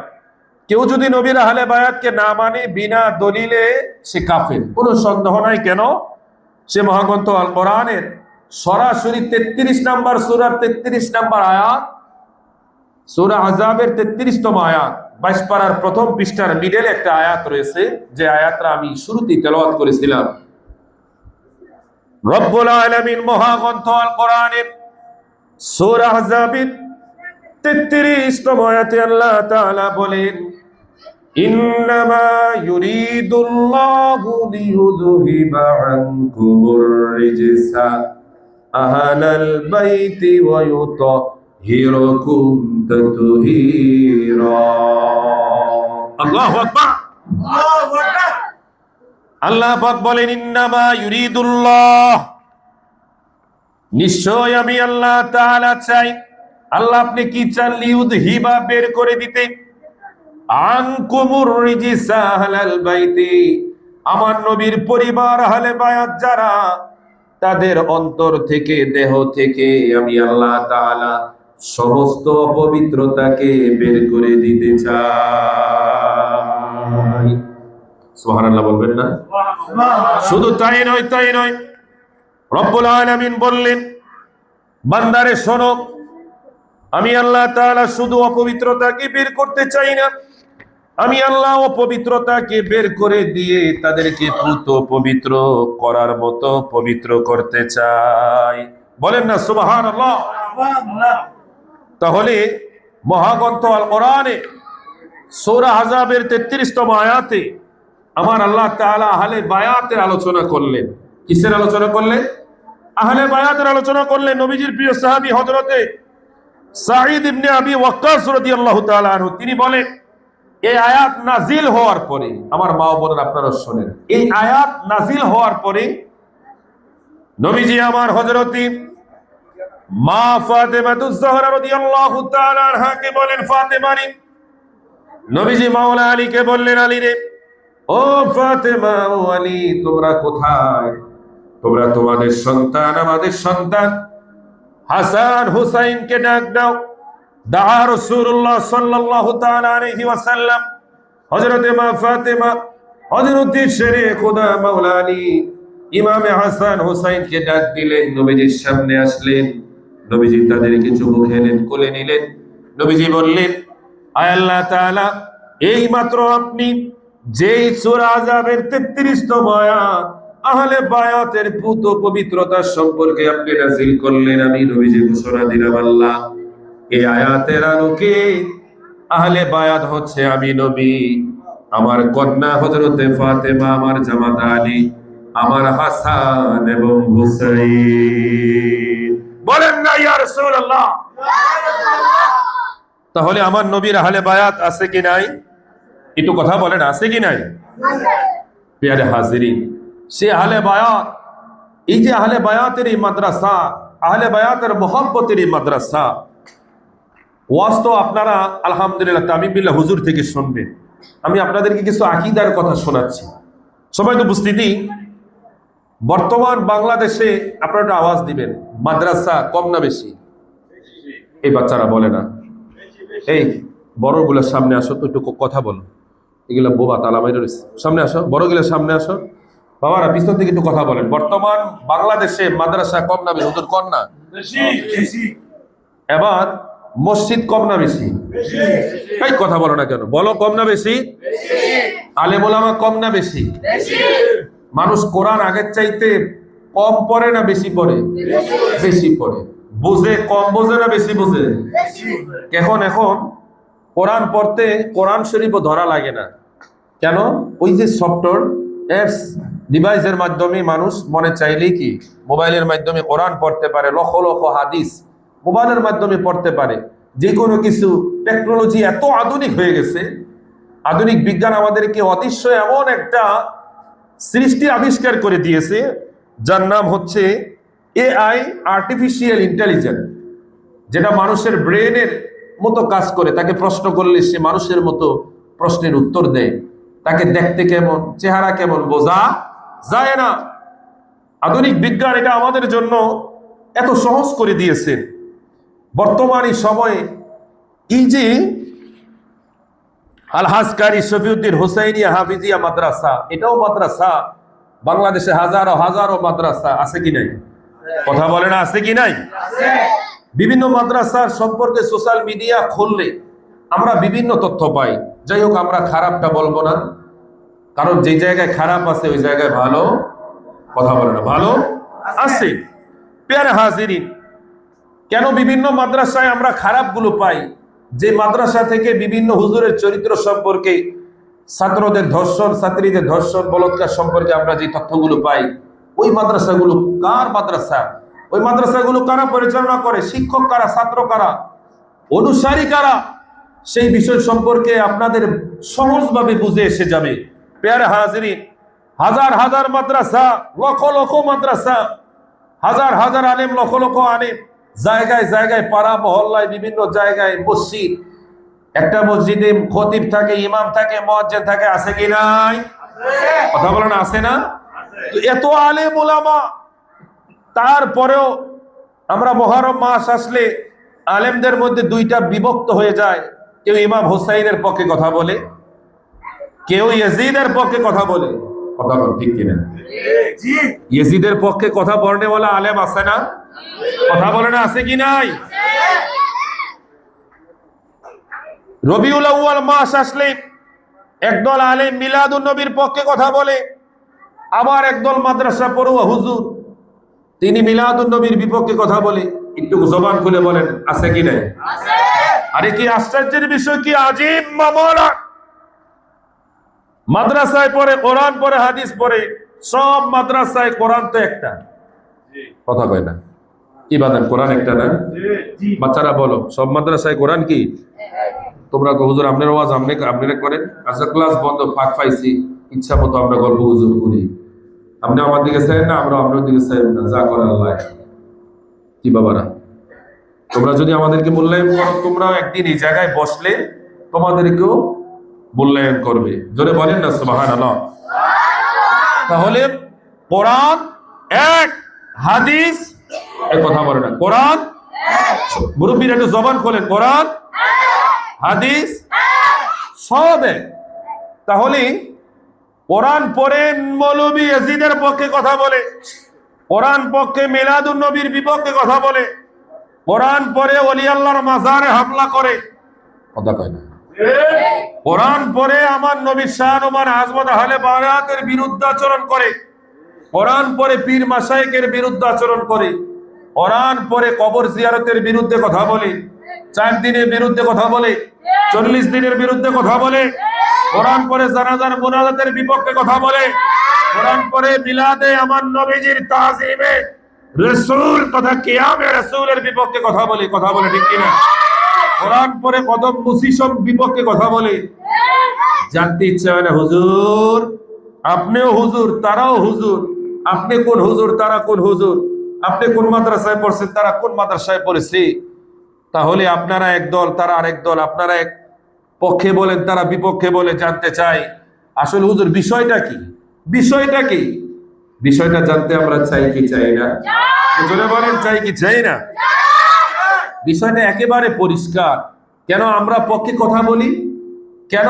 কেউ যদি নবীর আহলে বায়াতকে না মানে, বিনা দলিলে সে কাফের, কোনো সন্দেহ নাই। কেন? সে মহাগ্রন্থ আল কোরআনের সরাসরি 33 নম্বর সূরার 33 নম্বর আয়াত, সূরা আযাবের 33তম আয়াত, 22 পারার প্রথম পৃষ্ঠার মিডলে একটা আয়াত রয়েছে, যে আয়াতটা আমি শুরুতেই তেলাওয়াত করেছিলাম। রব্বুল আলামিন মহাগ্রন্থ আল কোরআনের সূরা আযাবের 33তম আয়াতে আল্লাহ তাআলা বলেন, ইন্নামা ইউরিদুল্লাহু লিইউযহিবা আনকুমুর রিজসা আহলাল বাইতি ওয়া ইউতাহিরাকুম তাতহীরা। আল্লাহু আকবার, আল্লাহু আকবার। আল্লাহ পাক বলেন, ইন্নামা ইউরিদুল্লাহ, নিশ্চয় আমি আল্লাহ তাআলা চাই। আল্লাহ আপনি কি চান? লিইউযহিবা, বের করে দিতে, আনকুমুর রিজসা আহলাল বাইতি, আমার নবীর পরিবার আহলে বায়াত যারা, তাদের অন্তর থেকে, দেহ থেকে আমি আল্লাহ তাআলা সমস্ত অপবিত্রতাকে বের করে দিতে চাই। সুবহানাল্লাহ বলবেন না? শুধু তাই নয়, রব্বুল আলামিন বললেন, বান্দারে শোনো, আমি আল্লাহ তাআলা শুধু অপবিত্রতাকে বের করতে চাই না, আমি আল্লাহ অপবিত্রতাকে বের করে দিয়ে তাদেরকে পুত পবিত্র করার মতো পবিত্র করতে চাই। বলেন না সুবহানাল্লাহ। তাহলে মহাগ্রন্থ আল কোরআনে সূরা আহজাবের 33তম আয়াতে আমার আল্লাহ তাআলা আহলে বায়াতের আলোচনা করলেন। কিসের আলোচনা করলেন? আহলে বায়াতের আলোচনা করলেন। নবীজির প্রিয় সাহাবী হযরতে সাঈদ ইবনে আবি ওয়াক্কাস রাদিয়াল্লাহু তাআলা আনহু তিনি বলেন, এই আয়াত নাজিল হওয়ার পরে, আমার মা ও বোনেরা আপনারা শুনেন, এই আয়াত নাজিল হওয়ার পরে নবীজি আমার হযরতে মা ফাতেমাতুজ জাহরা রাদিয়াল্লাহু তাআলা আনহাকে বলেন, ফাতেমা রে, নবীজি মাওলা আলীকে বললেন, আলী রে, ও ফাতেমা, ও আলী, তোমরা কোথায়? তোমরা তোমাদের সন্তান, আমাদের সন্তান হাসান হুসাইনকে ডাক দাও। দাআ রাসূলুল্লাহ সাল্লাল্লাহু তাআলা আলাইহি ওয়াসাল্লাম হযরতে মা ফাতেমা হযরতে শেরে খোদা মাওলা আলী ইমামে হাসান হুসাইনকে ডাক দিলেন। নবীজির সামনে আসলেন। নবীজি তাদেরকে চুমু খেলেন, কোলে নিলেন। নবীজি বললেন, আয় আল্লাহ তাআলা, এই মাত্র আপনি যেই সূরা আহজাবের 33তম আয়াত আহলে বায়াতের পুত পবিত্রতা সম্পর্কে আপনি নাযিল করলেন, আমি নবীজি ঘোষণা দিলাম, আল্লাহ এই আয়াতের আলোকে আহলে বায়াত হচ্ছে আমি নবী, আমার কন্যা হযরতে ফাতেমা, আমার জামাতা আলী, আমার হাসান এবং হুসাইন। বলেন না ইয়া রাসূলুল্লাহ। তাহলে আমার নবীর আহলে বায়াত আছে কি নাই? একটু কথা বলেন, আছে কি নাই? প্রিয় হাজিরিন, সে আহলে বায়াত, এই যে আহলে বায়াতের এই মাদ্রাসা, আহলে বায়াতের মোহাব্বতের এই মাদ্রাসা, ওয়াজ তো আপনারা আলহামদুলিল্লাহ তামিম বিল্লাহ হুজুর থেকে শুনবেন। আমি আপনাদেরকে কিছু আকীদার কথা শোনাচ্ছি। সবাই তো বুঝতেছি, বর্তমান বাংলাদেশে আপনারা একটা আওয়াজ দিবেন, মাদ্রাসা কম না বেশি? এই বাচ্চারা বলে না, এই বড়গুলোর সামনে আসো তো, একটু কথা বলো। এগুলা বোবা তালা মাইরে রয়েছে, সামনে আসো, বড়গুলোর সামনে আসো। বাবারা পিছন থেকে একটু কথা বলেন। বর্তমান বাংলাদেশে মাদ্রাসা কম না বেশি? হুজুর কম না? এবার মসজিদ কম না বেশি? এই কথা বলো না কেন? বলো কম না বেশি? আলেম ওলামা কম না বেশি? মানুষ কোরআন আগের চাইতে কম পড়ে না বেশি পড়ে? বেশি পড়ে। বুঝে কম বোঝে না বেশি বুঝে? এখন কোরআন পড়তে কোরআন শরীফও ধরা লাগে না। কেন? ওই যে সফটওয়্যার অ্যাপস ডিভাইসের মাধ্যমে মানুষ মনে চাইলেই কি মোবাইলের মাধ্যমে কোরআন পড়তে পারে, লক্ষ লক্ষ হাদিস মোবাইলের মাধ্যমে পড়তে পারে। যে কোনো কিছু, টেকনোলজি এত আধুনিক হয়ে গেছে, আধুনিক বিজ্ঞান আমাদেরকে অদৃশ্য এমন একটা সৃষ্টি আবিষ্কার করে দিয়েছে, যার নাম হচ্ছে এআই, আর্টিফিশিয়াল ইন্টেলিজেন্স, যেটা মানুষের ব্রেনের মতো কাজ করে। তাকে প্রশ্ন করলে সে মানুষের মতো প্রশ্নের উত্তর দেয়। তাকে দেখতে কেমন, চেহারা কেমন বোঝা যায় না। আধুনিক বিজ্ঞান এটা আমাদের জন্য এত সহজ করে দিয়েছে। বর্তমান এই সময়ে এই যে আলহাজ কারি শফিউদ্দিন হুসাইনিয়া হাফিজিয়া মাদ্রাসা, এটাও মাদ্রাসা। বাংলাদেশে হাজারো হাজারো মাদ্রাসা আছে কি নাই? কথা বলে না, আছে কি নাই? বিভিন্ন মাদ্রাসার সম্পর্কে সোশ্যাল মিডিয়া খুললে আমরা বিভিন্ন তথ্য পাই। যাই হোক, আমরা খারাপটা বলবো না, কারণ যে জায়গায় খারাপ আছে ওই জায়গায় ভালো, কথা বলে না, ভালো আছে। প্রিয় হাজিরিন, কেন বিভিন্ন মাদ্রাসায় আমরা খারাপগুলো পাই? যে মাদ্রাসা থেকে বিভিন্ন হুজুরের চরিত্র সম্পর্কে, ছাত্রদের ধর্ষণ, ছাত্রীদের ধর্ষণ, বলাৎকার সম্পর্কে আমরা যে তথ্যগুলো পাই, ওই মাদ্রাসাগুলো কার মাদ্রাসা? ওই মাদ্রাসাগুলো কারা পরিচালনা করে? শিক্ষক কারা? ছাত্র কারা? অনুসারী কারা? সেই বিষয় সম্পর্কে আপনাদের সহজভাবে বুঝে এসে যাবে। প্রিয় হাজিরিন, হাজার হাজার মাদ্রাসা, লক্ষ লক্ষ মাদ্রাসা, হাজার হাজার আলেম, লক্ষ লক্ষ আলেম, জায়গায় জায়গায়, পাড়া মহল্লায়, বিভিন্ন জায়গায় মসজিদ। একটা মসজিদে খতিব থাকে, ইমাম থাকে, মুয়াজ্জিন থাকে, আছে কি নাই? কথা বলেন, আছে না? এত আলেম ওলামা, তারপরেও আমরা মুহররম মাস আসলে আলেমদের মধ্যে দুইটা বিভক্ত হয়ে যায়। কেউ ইমাম হুসাইনের পক্ষে কথা বলে, কেউ ইয়াজিদের পক্ষে কথা বলে। কথা বল ঠিক কিনা? ইয়েজিদের পক্ষে কথা বলনে वाला আলেম আছে না? কথা বলে না, আছে কি নাই? রবিউল আউয়াল মাস আসলে একদল আলেম মিলাদুন নবীর পক্ষে কথা বলে, আবার একদল মাদ্রাসা পড়ুয়া হুজুর তিনি মিলাদুন নবীর বিপক্ষে কথা বলে। একটু জবান খুলে বলেন আছে কি নাই? আছে। আরে কি আশ্চর্যের বিষয়, কি আজীব মামলা! মাদ্রাসায় পড়ে, কোরআন পড়ে, হাদিস পড়ে, সব মাদ্রাসায় কোরআন তো একটা, কথা কয় না কি বাদান? কোরআন একটা না? বাচ্চারা বলো, সব মাদ্রাসায় কোরআন কি? তোমরা হুজুর আপনার ওয়াজ আপনারা করেন, আচ্ছা ক্লাস বন্ধ, ফাঁক পাইছি, ইচ্ছা মতো আমরা গল্প গুজব করি, আপনি আমার দিকে চাইেন না, আমরা আপনার দিকে চাইব না, যা করার আল্লাহ। কি বাবারা, তোমরা যদি আমাদেরকে মূল্যায়ন করো, তোমরাও একদিন এই জায়গায় বসলে তোমাদেরকেও মূল্যায়ন করবে। জোরে বলেন না সুবহানাল্লাহ। তাহলে কোরআন এক, হাদিস এক, কথা বলে না, কোরআন মুরব্বীরা একটু জবান খোলেন, কোরআন হাদিস সব এক। তাহলে কোরআন পড়ে মৌলভী ইয়াজিদের পক্ষে কথা বলে, কোরআন পক্ষে মিলাদুন নবীর বিপক্ষে কথা বলে, কোরআন পড়ে ওলি আল্লাহর মাজারে হামলা করে, কথা কয় না। কোরআন পড়ে আমার নবী শাহনুমান আজমত আহলে বারাতের বিরুদ্ধে আচরণ করে, কোরআন পড়ে পীর মাশায়েখের বিরুদ্ধে আচরণ করে, কোরআন পড়ে কবর জিয়ারতের বিরুদ্ধে কথা বলে, 4 দিনের বিরুদ্ধে কথা বলে, 40 দিনের বিরুদ্ধে কথা বলে, কোরআন পড়ে জানাজার মুনাজাতের বিপক্ষে কথা বলে, কোরআন পড়ে মিলাদে আমার নবীজির তাজিমে রাসূল তথা কিয়ামে রাসূলের বিপক্ষে কথা বলে, কথা বলে ঠিক কিনা? কোরআন পড়ে কদম মুসিসব বিপক্ষে কথা বলে। জানতে ইচ্ছা হয় না হুজুর, আপনিও হুজুর তারাও হুজুর, আপনি কোন হুজুর তারা কোন হুজুর, আপনি কোন মাদ্রাসায় পড়ছেন তারা কোন মাদ্রাসায় পড়েছে, তাহলে আপনারা একদল তারা আরেক দল, আপনারা এক পক্ষে বলেন তারা বিপক্ষে বলে। জানতে চাই আসলে হুজুর বিষয়টা কি, বিষয়টা কি, বিষয়টা জানতে আমরা চাই কি চাই না? জোরে বলেন চাই কি চাই না? বিষয়টা একেবারে পরিষ্কার। কেন আমরা পক্ষে কথা বলি? কেন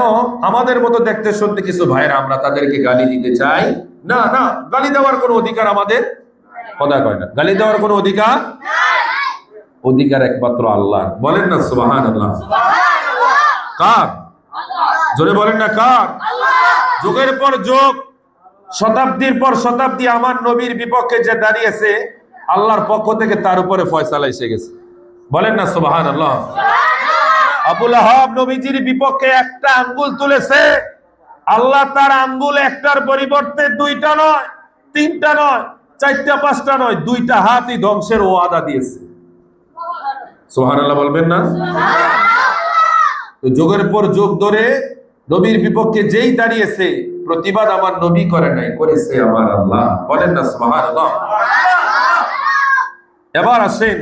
আমাদের মতো দেখতে শুনতে কিছু ভাইরা আমরা তাদেরকে গালি দিতে চাই না? না, গালি দেওয়ার কোনো অধিকার আমাদের, কথা কয় না, গালি দেওয়ার কোনো অধিকার, অধিকার একমাত্র আল্লাহ। বলেন না সুবহানাল্লাহ। কার? জোরে বলেন না কার? যুগের পর যুগ, শতাব্দীর পর শতাব্দী আমার নবীর বিপক্ষে যে দাঁড়িয়েছে, আল্লাহর পক্ষ থেকে তার উপরে ফয়সালা এসে গেছে। বলেন না সুবহানাল্লাহ। আবুল আহাব নবীজির বিপক্ষে একটা আঙ্গুল তুলেছে, আল্লাহ তার আঙ্গুল একটার পরিবর্তে 2টা নয়, 3টা নয়, 4টা 5টা নয়, 2টা হাতই ধ্বংসের ওয়াদা দিয়েছে। সুবহানাল্লাহ বলবেন না? তো যুগের পর যুগ ধরে নবীর বিপক্ষে যেই দাঁড়িয়েছে, প্রতিবাদ আমার নবী করে নাই, করেছে আমার আল্লাহ। বলেন না সুবহানাল্লাহ। এবার আসেন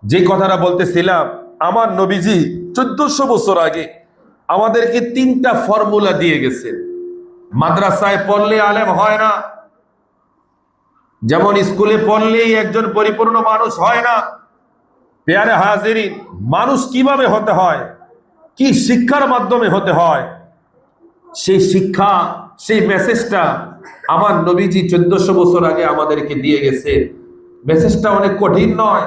যে কথাটা বলতেছিলাম, আমার নবীজি 1400 বছর আগে আমাদেরকে 3টা ফর্মুলা দিয়ে গেছেন। মাদ্রাসায় পড়লে আলেম হয় না, যেমন স্কুলে পড়লেই একজন পরিপূর্ণ মানুষ হয় না। পেয়ারে হাজিরিন, মানুষ কিভাবে হতে হয়, কি শিক্ষার মাধ্যমে হতে হয়, সেই শিক্ষা, সেই মেসেজটা আমার নবীজি 1400 বছর আগে আমাদেরকে দিয়ে গেছে। মেসেজটা অনেক কঠিন নয়,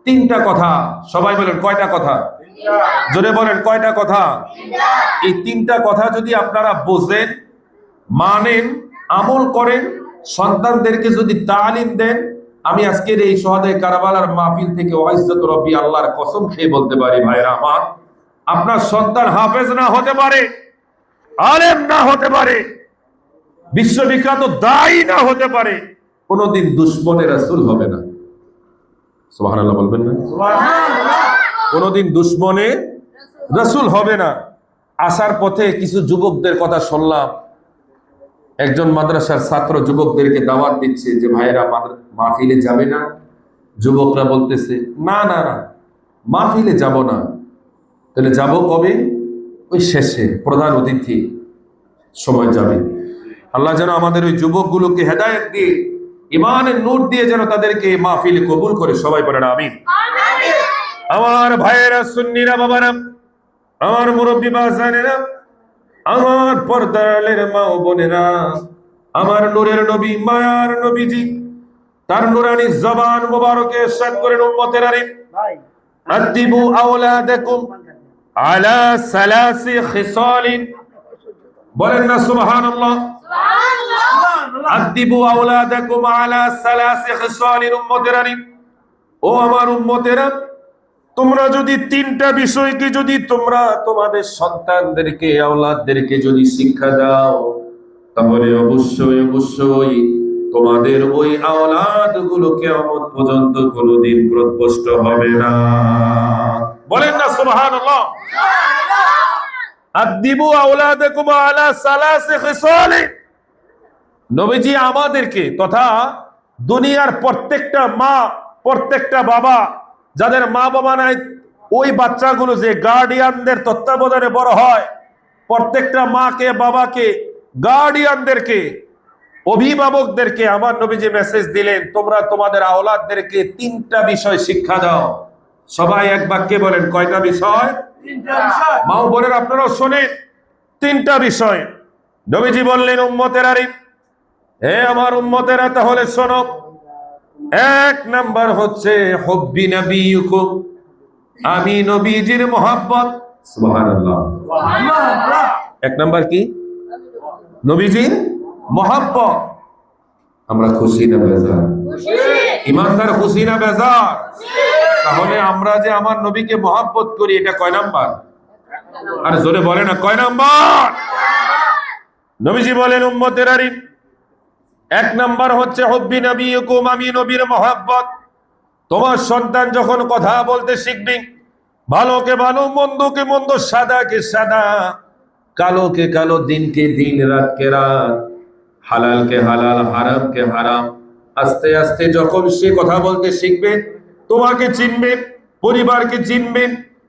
3টা কথা। সবাই বলেন কয়টা কথা? জোরে বলেন কয়টা কথা? এই 3টা কথা যদি আপনারা বোঝেন, মানেন, আমল করেন, সন্তানদেরকে যদি তালিম দেন, আমি আজকের এই শহাদায়ে কারবালার মাহফিল থেকে ওয়াইজ্জাত রব্বি আল্লাহর কসম খেয়ে বলতে পারি, ভাইরা আমার, আপনার সন্তান হাফেজ না হতে পারে, আলেম না হতে পারে, বিশ্ববিখ্যাত দায়ী না হতে পারে, কোনদিন দুশমনে রাসূল হবে না। সুবহানাল্লাহ বলবেন না? সুবহানাল্লাহ। কোনদিন দুশমনে রাসূল হবে না। আসার পথে কিছু যুবকদের কথা শুনলাম, একজন মাদ্রাসার ছাত্র যুবকদেরকে দাওয়াত দিচ্ছে যে ভাইয়েরা মাহফিলে যাবে না? যুবকরা বলতেছে না না না, মাহফিলে যাব না। তাহলে যাব কবে? ওই শেষে, প্রধান অতিথি সময় যাবে। আল্লাহ যেন আমাদের ওই যুবকগুলোকে হেদায়েত দিয়ে, ইমানের নূর দিয়ে যেন তাদেরকে মাহফিলে কবুল করে। সবাই বলেন আমিন। আমার ভাইয়েরা, সুন্নিরা, বাবারা, আমার মুরব্বী বাজানেরা, আমার পর্দালের মা ও বোনেরা, আমার নূরের নবী মায়ার নবীজি তার নুরানি জবান মুবারকে ইরশাদ করেন উম্মতেরা রে আদিবু আওলাদাকুম আলা সালাসি খিসালিন বলেন না সুবহানাল্লাহ আদিবু আওলাদাকুম আলা সালাসি খিসালিন উম্মতেরা রে ও আমার উম্মতেরা তোমরা যদি তিনটা বিষয়কে যদি তোমরা তোমাদের সন্তানদেরকে আওলাদদেরকে যদি শিক্ষা দাও তাহলে অবশ্যই অবশ্যই তোমাদের ওই আওলাদ গুলো কিয়ামত পর্যন্ত কোনোদিন পথভ্রষ্ট হবে না। বলেন না সুবহানাল্লাহ। আদিবু আওলাদাকুম আলা সালাসি খিসালিন নবীজি আমাদেরকে তথা দুনিয়ার প্রত্যেকটা মা প্রত্যেকটা বাবা যাদের মা বাবা নাই ওই বাচ্চাগুলো যে গার্ডিয়ানদের তত্ত্বাবধানে বড় হয় প্রত্যেকটা মাকে বাবাকে গার্ডিয়ানদেরকে অভিভাবকদেরকে আমার নবীজি মেসেজ দিলেন তোমরা তোমাদের আওলাদদেরকে তিনটা বিষয় শিক্ষা দাও। সবাই এক বাক্যে বলেন কয়টা বিষয়? মা ও বোনেরা আপনারাও শোনেন তিনটা বিষয়। নবীজি বললেন উম্মতেরা রে হে আমার উম্মতেরা তাহলে শোনো এক নাম্বার হচ্ছে হুব্বি নবিয়ুকুম আমি নবীজির মোহাব্বত সুবহানাল্লাহ এক নাম্বার কি নবীজির মোহাব্বত। আমরা খুশি না বেজার? ইমানদার খুশি না বেজার? তাহলে আমরা যে আমার নবীকে মোহাব্বত করি এটা কয় নাম্বার? আর জোরে বলে না কয় নাম্বার? নবীজি বলেন উম্মতেরা রে এক নাম্বার হচ্ছে হুব্বি নবিয়ুকুম আমি নবীর মোহাব্বত। তোমার সন্তান যখন কথা বলতে শিখবে ভালোকে ভালো মন্দকে মন্দ সাদাকে সাদা কালোকে কালো দিনকে দিন রাতকে রাত হালালকে হালাল হারামকে হারাম আস্তে আস্তে যখন সে কথা বলতে শিখবে তোমাকে চিনবে পরিবারকে চিনবে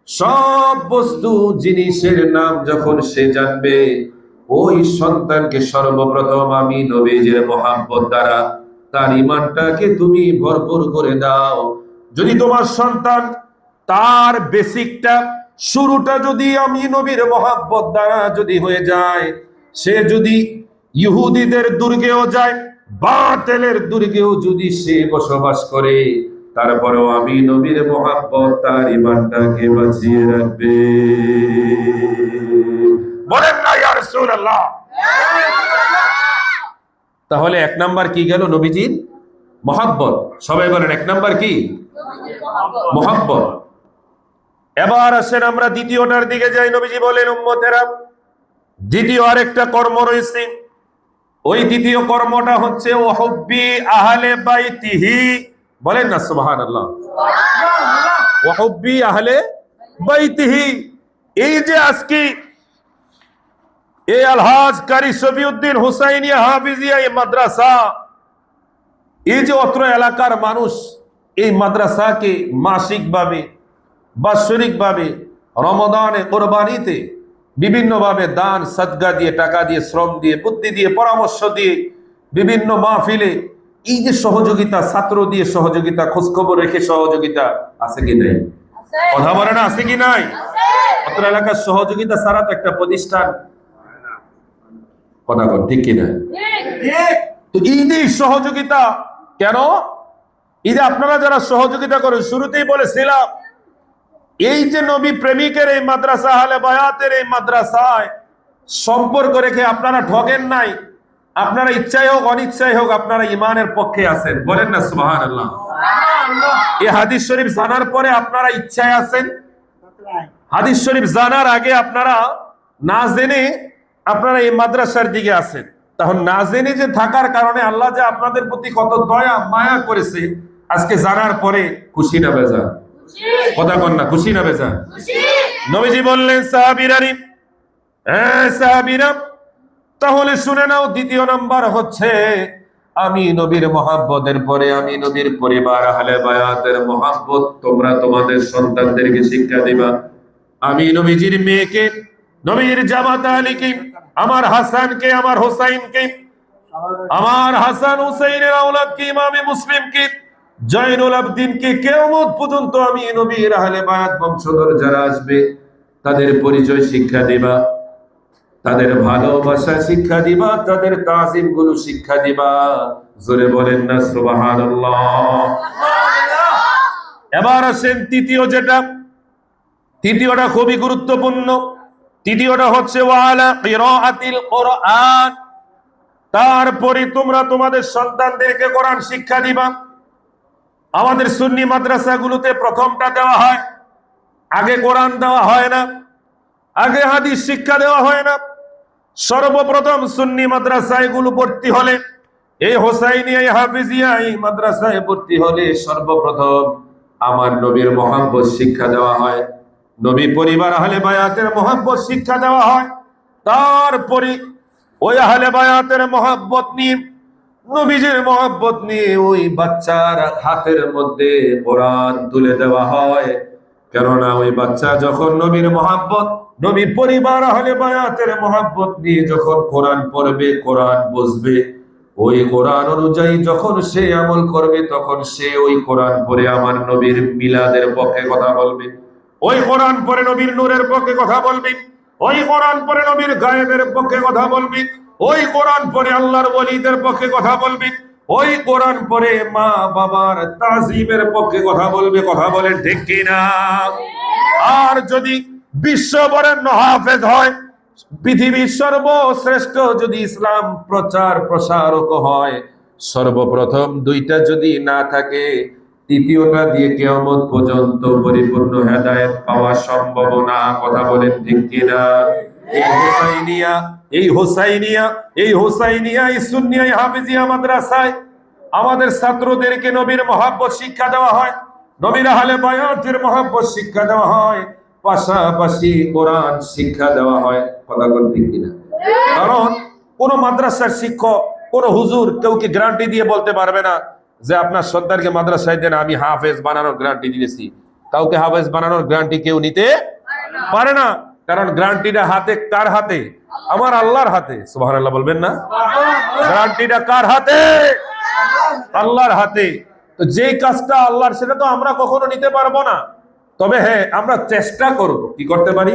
সব বস্তু জিনিসের নাম যখন সে জানবে ওই সন্তানকে সর্বপ্রথম আমি নবীজির মোহাব্বত দ্বারা তার ঈমানটাকে তুমি ভরপুর করে দাও। যদি তোমার সন্তান তার বেসিকটা শুরুটা যদি আমি নবীর মোহাব্বত দ্বারা যদি হয়ে যায় সে যদি ইহুদিদের দুর্গেও যায় বাতিলের দুর্গেও যদি সে বসবাস করে তারপরেও আমি নবীর মোহাব্বত তার ঈমানটাকে বাঁচিয়ে রাখবে। বলেন না ইয়া রাসূলুল্লাহ। তাহলে এক নাম্বার কি গেল? নবীজির মোহাব্বত। সবাই বলেন এক নাম্বার কি? মোহাব্বত। এবার আসেন আমরা দ্বিতীয়টার দিকে যাই। নবীজি বলেন উম্মতেরা দ্বিতীয় আরেকটা কর্ম রয়েছে ওই দ্বিতীয় কর্মটা হচ্ছে ও হুব্বি আহলে বাইতিহি বলেন না সুবহানাল্লাহ ওয়া হুব্বি আহলে বাইতিহি। এই যে আজকে এই আলহাজ কারি শফিউদ্দিন হুসাইনিয়া হাফিজিয়া এই মাদ্রাসা এই যে অত্র এলাকার মানুষ এই মাদ্রাসাকে মাসিকভাবে বাৎসরিকভাবে রমজানে কোরবানিতে বিভিন্নভাবে দান সদকা দিয়ে টাকা দিয়ে শ্রম দিয়ে বুদ্ধি দিয়ে পরামর্শ দিয়ে বিভিন্ন মাহফিলে এই যে সহযোগিতা ছাত্র দিয়ে সহযোগিতা খোঁজখবর রেখে সহযোগিতা আছে কি নাই? কথা বলে না আছে কি নাই? অত্র এলাকার সহযোগিতা ছাড়া তো একটা প্রতিষ্ঠান কথা বল ঠিক কিনা? তো এই যে সহযোগিতা কেন এই যে আপনারা যারা সহযোগিতা করেন শুরুতেই বলেছিলাম এই যে নবী প্রেমিকের এই মাদ্রাসা আহলে বায়াতের এই মাদ্রাসায় সম্পর্ক রেখে আপনারা ঠকেন নাই। আপনারা ইচ্ছায় হোক অনিচ্ছায় হোক আপনারা ইমানের পক্ষে আছেন। বলেন না সুবহানাল্লাহ। এই হাদিস শরীফ জানার পরে আপনারা ইচ্ছায় আছেন। হাদিস শরীফ জানার আগে আপনারা না জেনে আপনারা এই মাদ্রাসার দিকে আছেন। তখন না জেনে যে থাকার কারণে আল্লাহ যে আপনাদের প্রতি কত দয়া মায়া করেছে আজকে জানার পরে খুশি না বেজার? কথা কন না খুশি না বেজার? নবীজি বললেন সাহাবীরা হ্যাঁ সাহাবীরা তাহলে শুনে নাও দ্বিতীয় নাম্বার হচ্ছে আমি নবীর মোহাব্বতের পরে আমি নবীর পরিবার আহলে বায়াতের মোহাব্বত তোমরা তোমাদের সন্তানদেরকে শিক্ষা দিবা। আমি নবীজির মেয়েকে নবীর জামাত আলীকে আমার হাসানকে আমার হোসাইনকে আমার হাসান হুসাইনের আওলাদকে ইমামে মুসলিমকে জয়নুল আবদিনকে কিয়ামত পর্যন্ত আমি নবীর আহলে বায়াত বংশধর যারা আসবে তাদের পরিচয় শিক্ষা দিবা। তাদের ভালোবাসা শিক্ষা দিবা, তাদের তাজিম গুলো শিক্ষা দিবা। জোরে বলেন না সুবহানাল্লাহ। এবার আসেন তৃতীয়টা খুবই গুরুত্বপূর্ণ। তৃতীয়টা হচ্ছে ওয়ালা কিরাআতিল কোরআন। তারপরে তোমরা তোমাদের সন্তানদেরকে কোরআন শিক্ষা দিবা। আমাদের সুন্নি মাদ্রাসাগুলোতে প্রথমটা দেওয়া হয়, আগে কোরআন দেওয়া হয় না, আগে হাদিস শিক্ষা দেওয়া হয় না। সর্বপ্রথম সুন্নি মাদ্রাসায় গুলো ভর্তি হলে, এই হোসাইনিয়া, এই হাফিজিয়া, এই মাদ্রাসায় ভর্তি হলে সর্বপ্রথম আমার নবীর মহব্বত শিক্ষা দেওয়া হয়, নবী পরিবার আহলে বায়াতের মহব্বত শিক্ষা দেওয়া হয়। তারপরে ওই আহলে বায়াতের মহব্বত নিয়ে, নবীজির মহব্বত নিয়ে ওই বাচ্চার হাতের মধ্যে কোরআন তুলে দেওয়া হয়। কেননা ওই বাচ্চা যখন নবীর মহব্বত, নবী পরিবার আহলে বায়াতের মহব্বত নিয়ে যখন কোরআন পড়বে, কোরআন বুঝবে, ওই কোরআন অনুযায়ী যখন সে আমল করবে, তখন সে ওই কোরআন পড়ে আমার নবীর মিলাদের পক্ষে কথা বলবে, ওই কোরআন পড়ে নবীর নূরের পক্ষে কথা বলবে, ওই কোরআন পড়ে নবীর গায়েবের পক্ষে কথা বলবে, ওই কোরআন পড়ে আল্লাহর ওলিদের পক্ষে কথা বলবে, ওই কোরআন পড়ে মা বাবার তাজিমের পক্ষে কথা বলবে। কথা বলেন ঠিক কিনা? আর যদি বিশ্ব বরেণ্য হাফেজ হয়, পৃথিবীর সর্বশ্রেষ্ঠ যদি ইসলাম প্রচার প্রসারক হয়, সর্বপ্রথম দুইটা যদি না থাকে, তৃতীয়টা দিয়ে কিয়ামত পর্যন্ত পরিপূর্ণ হেদায়েত পাওয়া সম্ভব না। কথা বলেন ঠিক কিনা? এই সুন্নিয়া, এই হাফিজিয়া মাদ্রাসায় আমাদের ছাত্রদেরকে নবীর মহব্বত শিক্ষা দেওয়া হয়, নবীর আহলে বায়াতের মহব্বত শিক্ষা দেওয়া হয়, পাশাপাশি কোরআন শিক্ষা দেওয়া হয়। কথা বলেন ঠিক কিনা? কারণ কোন মাদ্রাসার শিক্ষক, কোন হুজুর কেউকে গ্যারান্টি দিয়ে বলতে পারবে না যে আপনার সন্তানকে মাদ্রাসায় দেন, আমি হাফেজ বানানোর গ্যারান্টি দিয়েছি। কাউকে হাফেজ বানানোর গ্যারান্টি কেউ নিতে পারে না। কারণ গ্যারান্টিটা হাতে কার হাতে? আমার আল্লাহর হাতে। সুবহানাল্লাহ বলবেন না? গ্যারান্টিটা কার হাতে? আল্লাহর হাতে। তো যেই কাজটা আল্লাহর, সেটা তো আমরা কখনো নিতে পারবো না। তবে হ্যাঁ, আমরা চেষ্টা করব। কি করতে পারি?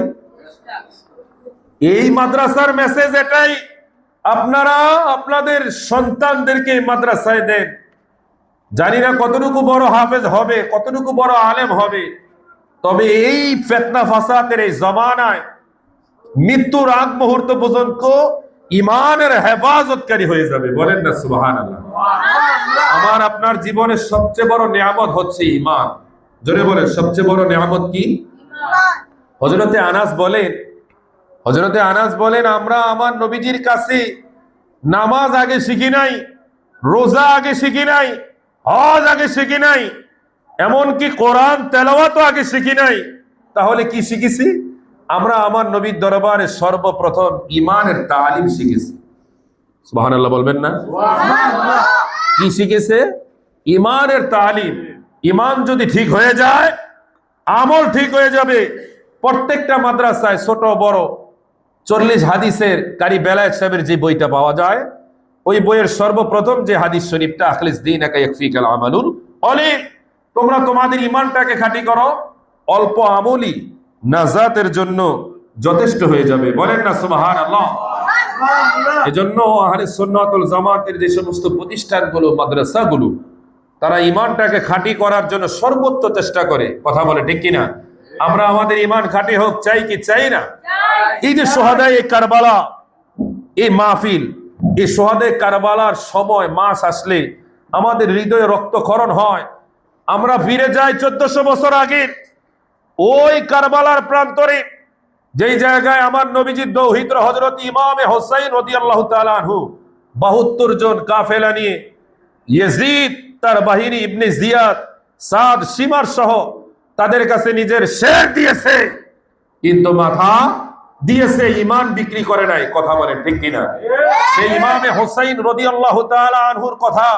এই মাদ্রাসার মেসেজ এটাই, আপনারা আপনাদের সন্তানদেরকে মাদ্রাসায় দেন। জানি না কতটুকু বড় হাফেজ হবে, কতটুকু বড় আলেম হবে, তবে এই ফিতনা ফাসাদের এই জমানায় মৃত্যুর আগ মুহূর্ত পর্যন্ত ইমানের হেফাজতকারী হয়ে যাবে। বলেন না সুবহানাল্লাহ। আমার আপনার জীবনের সবচেয়ে বড় নিয়ামত হচ্ছে ঈমান। জোরে বলেন, সবচেয়ে বড় নিয়ামত কি? হযরতে আনাস বলেন, আমরা আমার নবীজির কাছে নামাজ আগে শিখি নাই, রোজা আগে শিখি নাই, হজ আগে শিখি নাই, এমনকি কোরআন তেলাওয়াতও আগে শিখি নাই। তাহলে কি শিখেছি? আমরা আমার নবীর দরবারে সর্বপ্রথম ইমানের তালিম শিখেছি। সুবহানাল্লাহ বলবেন না? কি শিখেছে? ইমানের তালিম। ইমান যদি ঠিক হয়ে যায়, আমল ঠিক হয়ে যাবে। প্রত্যেকটা মাদ্রাসায় ছোট বড় 40 হাদিসের কারি বেলায়েত সাহেবের যে বইটা পাওয়া যায়, ওই বইয়ের সর্বপ্রথম যে হাদিস শরীফটা, আখলিস দীনাকা ইয়াকফিকাল আমালুল কলিল, তোমরা তোমাদের ইমানটাকে খাঁটি করো, অল্প আমলই নাজাতের জন্য যথেষ্ট হয়ে যাবে। বলেন না সুবহানাল্লাহ। এজন্য আহলে সুন্নাত ওয়াল জামাতের যে সমস্ত প্রতিষ্ঠানগুলো, মাদ্রাসাগুলো, তারা ইমানটাকে খাঁটি করার জন্য সর্বোচ্চ চেষ্টা করে। কথা বলে ঠিক কিনা? আমরা আমাদের ইমান খাঁটি হোক চাই কি চাই না? এই যে সোহাদায়ে কারবালা, এই মাহফিল, এই সোহাদায়ে কারবালার সময় মাস আসলে আমাদের হৃদয়ে রক্তক্ষরণ হয়। আমরা ফিরে যাই 1400 বছর আগের ওই কারবালার প্রান্তরে, যেই জায়গায় আমার নবীজির দৌহিত্র হযরত ইমামে হোসাইন রাদিয়াল্লাহু তাআলা আনহু 72 জন কাফেলা নিয়ে, ইয়াজিদ তার বাহিনী, ইবনে জিয়াদ, সাদ, শিমার সহ তাদের কাছে নিজের শের দিয়েছে, কিন্তু মাথা দিয়েছে, ইমান বিক্রি করে নাই। কথা বলেন ঠিক কিনা? সেই ইমামে হোসাইন রাদিয়াল্লাহু তাআলা আনহুর কথা,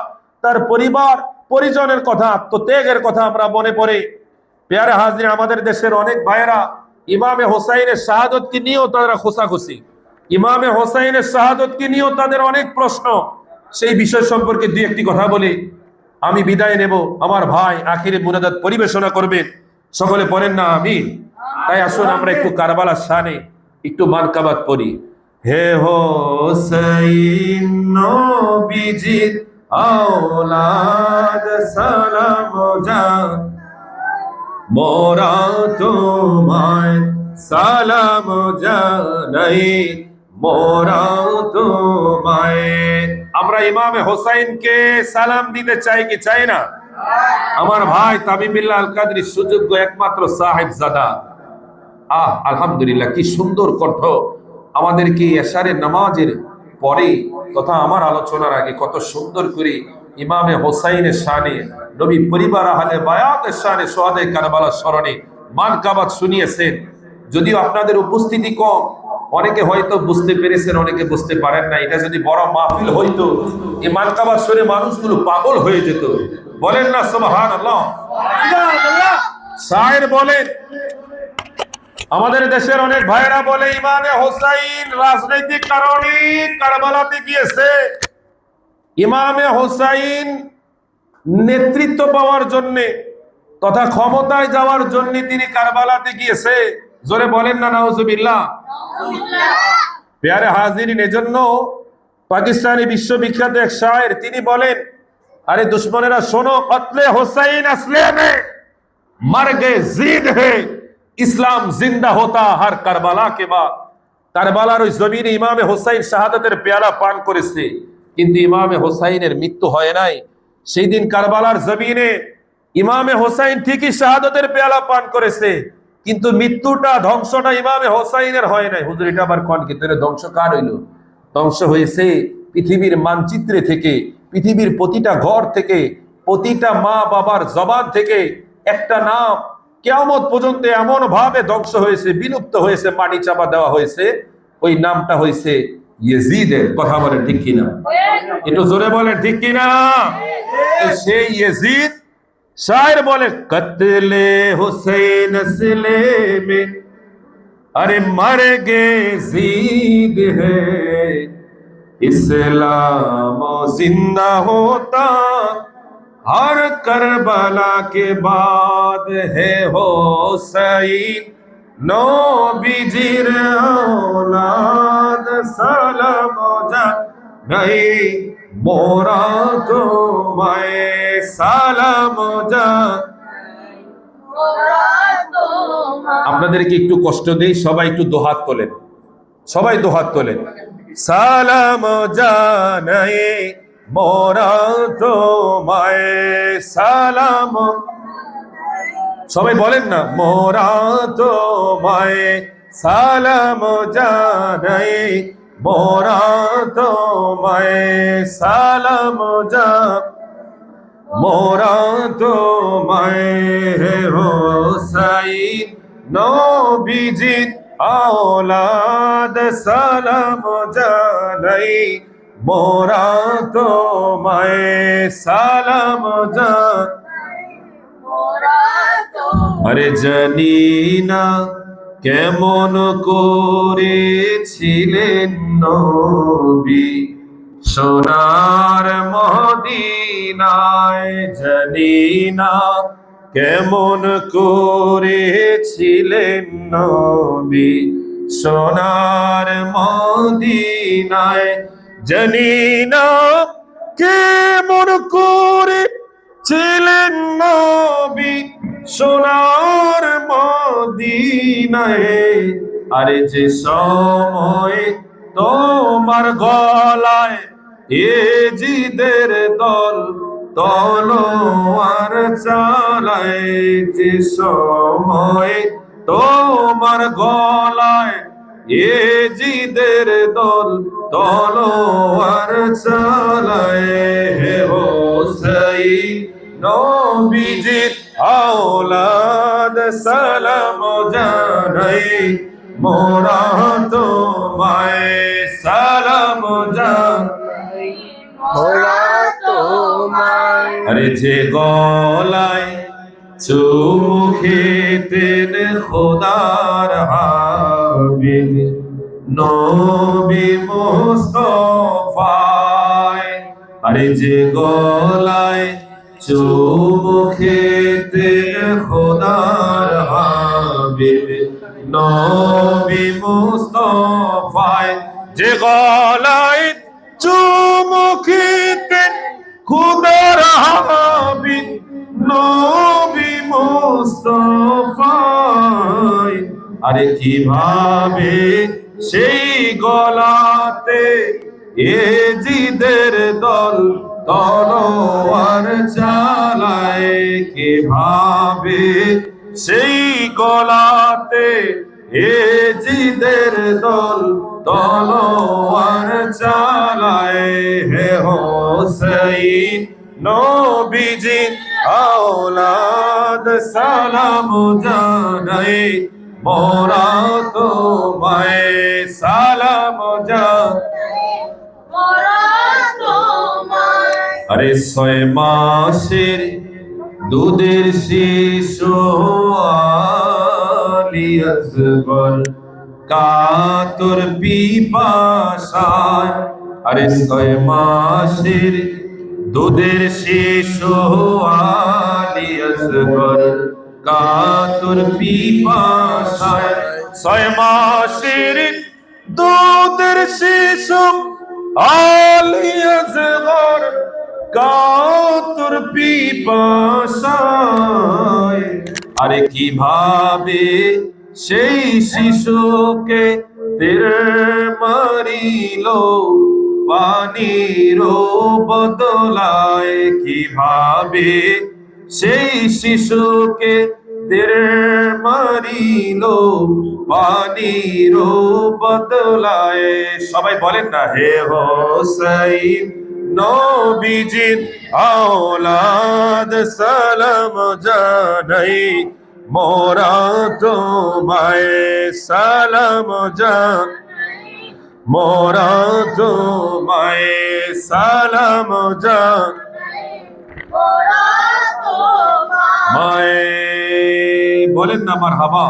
তার পরিবার পরিজনের কথা, আত্মত্যাগের কথা আমরা মনে পড়ে। পেয়ারে হাজরিন, আমাদের দেশের অনেক ভাইয়েরা ইমামে হোসাইনের শাহাদতকে নিয়েও তারা খোসাখুশি, ইমামে হোসাইনের শাহাদতকে নিয়েও তাদের অনেক প্রশ্ন। সেই বিষয় সম্পর্কে দুই একটি কথা বলে আমি বিদায় নেব। আমার ভাই আখিরে মুনাজাত পরিবেশনা করবেন, সকলে পড়েন না আমিন। তাই আসুন আমরা একটু কারবালার শানে একটু মানকাবাত পড়ি। হে হোসাইন নবীজির আওলাদ সালাম জান মোরা তোমায় সালাম জানাই মোরা তোমায়। আমরা ইমামে হোসাইনকে সালাম দিতে চাই কি চাই না? আমার ভাই তামিমুল্লাহ আল কাদরি সুযোগ্য একমাত্র সাহেবজাদা। আলহামদুলিল্লাহ, কি সুন্দর কণ্ঠ। আমাদেরকে এশারের নামাজের পরে তথা আমার আলোচনার আগে কত সুন্দর করে ইমামে হোসাইনের শানে, নবী পরিবার আহলে বায়াতের শানে, সোহাদে কারবালার স্মরণে মানকাবাত শুনিয়েছেন। যদিও আপনাদের উপস্থিতি কম, অনেকে হয়তো বুঝতে পেরেছেন, অনেকে বুঝতে পারেন না। এটা যদি বড় মাহফিল হইতো, এই মানকাবাত শুনে মানুষগুলো পাগল হয়ে যেত। বলেন না সুবহানাল্লাহ? শায়ের বলেন, আমাদের দেশের অনেক ভাইরা বলে ইমামে হোসাইন রাজনৈতিক কারণে কারবালাতে গিয়েছে। ইমামে হোসাইন নেতৃত্ব পাওয়ার জন্য তথা ক্ষমতায় যাওয়ার জন্য তিনি কারবালাতে গিয়েছে। জোরে বলেন না নাউজুবিল্লাহ। প্যারে হাজিরিন, এজন্য পাকিস্তানি বিশ্ববিখ্যাত এক শায়ের তিনি বলেন, আরে দুশ্মনেরা শোনো, কতলে হোসাইন আসলে মে मर गए जिद है ইসলাম জিন্দা হতা হার কারবালা কে বাদ। কারবালার ওই জমিনে ইমামে হোসাইন শাহাদাতের পেয়ালা পান করেছে, কিন্তু ইমামে হোসাইনের মৃত্যু হয় নাই। সেই দিন কারবালার জমিনে ইমামে হোসাইন ঠিকই শাহাদাতের পেয়ালা পান করেছে, কিন্তু মৃত্যুটা, ধ্বংসটা ইমামে হোসাইনের হয় নাই। হুজুর এটা আবার কোন ক্ষেত্রে ধ্বংস কার হইল? ধ্বংস হয়েছে পৃথিবীর মানচিত্রে থেকে, পৃথিবীর প্রতিটা ঘর থেকে, প্রতিটা মা বাবার জবান থেকে একটা নাম কিয়ামত পর্যন্ত এমন ভাবে ধ্বংস হয়েছে, বিলুপ্ত হয়েছে, মাটি চাপা দেওয়া হয়েছে। ওই নামটা হয়েছে ইয়েজিদের। কথা বলেন ঠিক কিনা? একটু জোরে বলেন ঠিক কিনা? সেই ইয়েজিদ, শায়ের বলে, কতলে হুসैन সিলে মে अरे मर गए जिद है इस्लाम जिंदा होता हर करबला के बाद है हुसैन नबीजीर औलाद सालाम জানাই মোরা তোমায় সালাম জানাই। আপনাদেরকে একটু কষ্ট দেই, সবাই একটু দোহাত তোলেন, সবাই দোহাত তোলেন। সালাম জানাই মোরা তোমায় সালাম, সবাই বলেন না, মোরা তোমায় সালাম জানাই মোরা তোমায় সালাম জানাই মোরা তোমায় হে হোসাইন নবীজির আওলাদ সালাম জানাই মোরা তোমায় সালাম জানাই। আরে জানি না কেমন করেছিলেন নবী সোনার মদিনায়, জানি না কেমন করেছিলেন নবী সোনার মদিনায়, জানি না কেমন করেছিলেন নবী সোনার মদিনায়। আরে যে সময় তোমার গলায় ইয়েজিদের দল তলোয়ার চালায়, যে সময় তোমার গলায় ইয়েজিদের দল তলোয়ার চালায়, হে হোসাইন নবীজির আওলাদ সালাম জানাই মোরা তোমায় সালাম জানাই মোরা তোমায়। আরে যে গলায় চুমু খেতেন খোদার হাবিব নবী মুস্তাফায়, আরে যে গলায় চুমু খেতেন খোদার হাবিব নবী মুস্তাফায়, যে গলায় চুমুকিতে খুদার হাবিব নবী মুস্তাফায়, আরে কিভাবে সেই গলাতে এজিদের দল তলোয়ার চালায়, কিভাবে সেই গলাতে এজিদের দল তলোয়ার চালায়। হে হোসেন নবীজি আওলাদ সালাম জানাই, মোরা তোমায় সালাম জানাই। আরে 6 মাসের দুধের শিশু আলী আসগর কাতর পিপাসায়, আরে 6 মাসের দুধের শিশু আলী আসগর কাতর পিপাসায়। 6 মাসের দুধের শিশু আলী আসগর কাতর পিপাসায়, আরে কিভাবে সেই শিশুকে তীর মারিল পানির বদলায়, কিভাবে সেই শিশুকে তীর মারিল পানির বদলায়। সবাই বলেন না, হে হোসেন নবীজির আওলাদ সালাম জানাই, মোরা তোমায় সালাম জানাই, মোরা তোমায় সালাম জানাই, মায়ে বলেন না মারহাবা।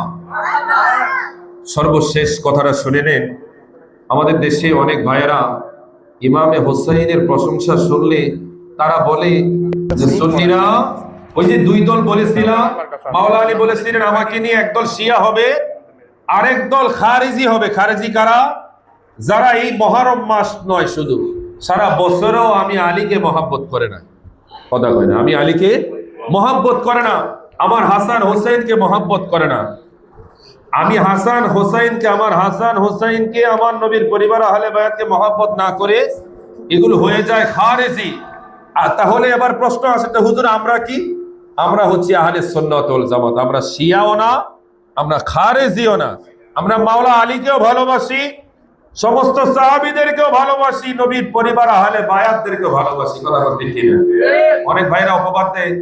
সর্বশেষ কথাটা শুনে নেন। আমাদের দেশে অনেক ভাইয়েরা ইমামে হোসাইনের প্রশংসা শুনলে তারা বলে যে সুন্নিরা, ওই যে 2 দল বলেছিলাম, মাওলা আলী বলেছিলেন আমাকে নিয়ে একদল শিয়া হবে, আরেক দল খারেজি হবে। খারেজি কারা? যারা এই মুহররম মাস নয়, শুধু সারা বছরও আমি আলীকে মহব্বত করে না। কথা কয় না, আমি আলীকে মহব্বত করে না, আমার হাসান হোসেনকে মহব্বত করে না। আমি হাসান হোসেনকে, আমার হাসান হোসেনকে, আমার নবীর পরিবার আহলে বায়াতকে মহব্বত না করে এগুলো হয়ে যায় খারেজি। আর তাহলে এবার প্রশ্ন আসে, তো হুজুর আমরা কি? আমরা হচ্ছি আহলে সুন্নাত ওয়াল জামাত। আমরা শিয়াও না, আমরা খারেজিও না। আমরা মাওলা আলীকেও ভালোবাসি, সমস্ত সাহাবীদেরকেও ভালোবাসি, নবীর পরিবার আহলে বায়াতদেরকেও ভালোবাসি। কথা বলতে কি না? অনেক ভাইরা অপবাদ দেয়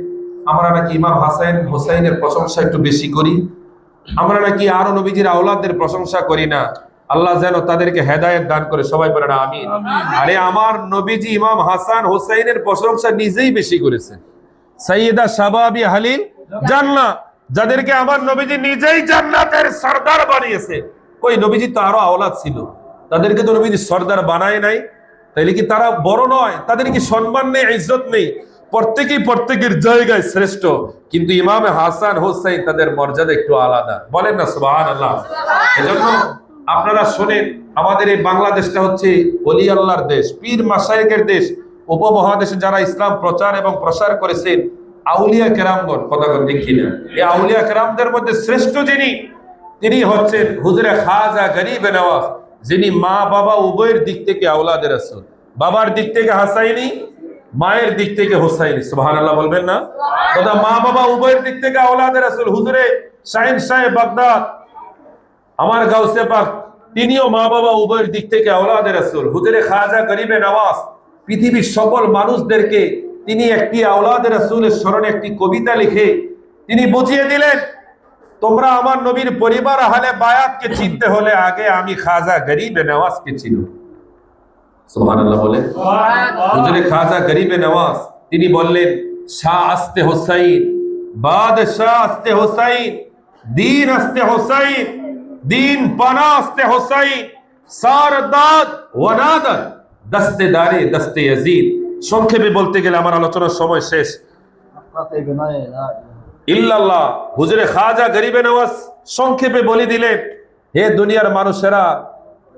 আমরা নাকি ইমাম হাসান হোসেনের প্রশংসা একটু বেশি করি, আমরা নাকি আরো নবীজির আওলাদদের প্রশংসা করি না। আল্লাহ যেন তাদেরকে হেদায়েত দান করে। সবাই বলেন আমিন। আরে আমার নবীজি ইমাম হাসান হোসেনের প্রশংসা নিজেই বেশি করেছেন। সাইয়্যিদা শাবাবি হালিল জান্নাত, যাদেরকে আমার নবীজি নিজেই জান্নাতের সরদার বানিয়েছে। কই নবীজি তো আরো আওলাদ ছিল, তাদেরকে তো নবীজি সরদার বানায় নাই। তাইলে কি তারা বড় নয়? তাদের কি সম্মান নেই, ইজ্জত নেই? প্রত্যেকেই প্রত্যেকের জায়গায় শ্রেষ্ঠ, কিন্তু ইমামে হাসান হোসেন তাদের মর্যাদা একটু আলাদা। বলেন না সুবহানাল্লাহ। এজন্য আপনারা শোনেন, আমাদের এই বাংলাদেশটা হচ্ছে ওলি আল্লাহর দেশ, পীর মাশায়েখের দেশ। উপমহাদেশে যারা ইসলাম প্রচার এবং প্রসার করেছেন আউলিয়া কেরামগণ, কথা ঠিক কিনা? এই আউলিয়া কেরামদের মধ্যে শ্রেষ্ঠ তিনি হচ্ছেন হুজুরে খাজা গরিব নওয়াজ, যিনি মা বাবা উভয়ের দিক থেকে আওলাদে রাসূল। বাবার দিক থেকে হাসাইনি, মায়ের দিক থেকে হোসাইনি। সুবহানাল্লাহ বলবেন না? তথা মা বাবা উভয়ের দিক থেকে আওলাদে রাসূল। হুজুরে শাহিন শাহে বাগদাদ, আমার গাউসে পাক, তিনিও মা বাবা উভয়ের দিক থেকে আওলাদে রাসূল। হুজুরে খাজা গরিবে নওয়াজ পৃথিবীর সকল মানুষদেরকে তিনি একটি আওলাদে রাসূলের স্মরণে একটি কবিতা লিখে তিনি বুঝিয়ে দিলেন, তোমরা আমার নবীর পরিবার আহলে বায়াতকে চিনতে হলে আগে আমি খাজা গরিবে নওয়াজকে চিনো। সুবহানাল্লাহ বলে। হুজুরে খাজা গরিবে নওয়াজ তিনি বললেন, শাহ আস্তে হোসাইন, বাদশাহ আস্তে হোসাইন, দিন আস্তে হোসাইন, দিন পানা আস্তে হোসাইন, সারদাদ ওয়ানাদাত দস্তেদারে দস্তে ইয়াজিদ। সংক্ষেপে বলতে গেলে আমার আলোচনার সময় শেষ। ইল্লাল্লাহ হুজুরে খাজা গরিবে নওয়াজ সংক্ষেপে বলে দিলেন, হে দুনিয়ার মানুষেরা,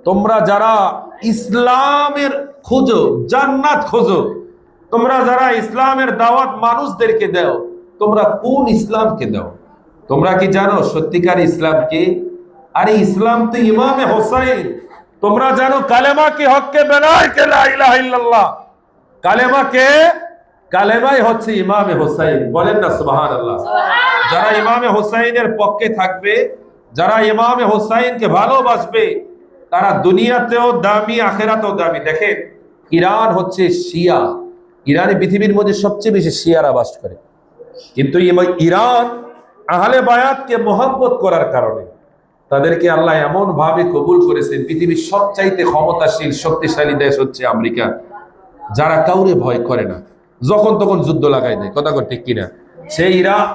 তোমরা যারা ইসলামের খোঁজো, জান্নাত খোঁজো, তোমরা যারা ইসলামের দাওয়াত মানুষদেরকে দাও, তোমরা কোন ইসলামকে দাও? তোমরা কি জানো সত্যিকার ইসলাম কি? আরে ইসলাম তো ইমামে হোসাইন। তোমরা জানো কালেমা কি হককে বেলায় কে লা ইলাহা ইল্লাল্লাহ। কালেমা কে? কালেমাই হচ্ছে ইমামে হোসাইন। বলেন না সুবহানাল্লাহ। যারা ইমামে হোসাইনের পক্ষে থাকবে, যারা ইমামে হোসাইনকে ভালোবাসবে, তারা দুনিয়াতেও দামি, আখেরাতেও দামি। দেখেন, ইরান হচ্ছে শিয়া। ইরানে পৃথিবীর মধ্যে সবচেয়ে বেশি শিয়ারা বাস করে, কিন্তু ইরান আহলে বায়াতকে মহব্বত করার কারণে তাদেরকে আল্লাহ এমন ভাবে কবুল করেছেন। পৃথিবীর সবচাইতে ক্ষমতাশীল শক্তিশালী দেশ হচ্ছে আমেরিকা, যারা কাউরে ভয় করে না, যখন তখন যুদ্ধ লাগাই দেয়। কথা ঠিক কিনা? সেই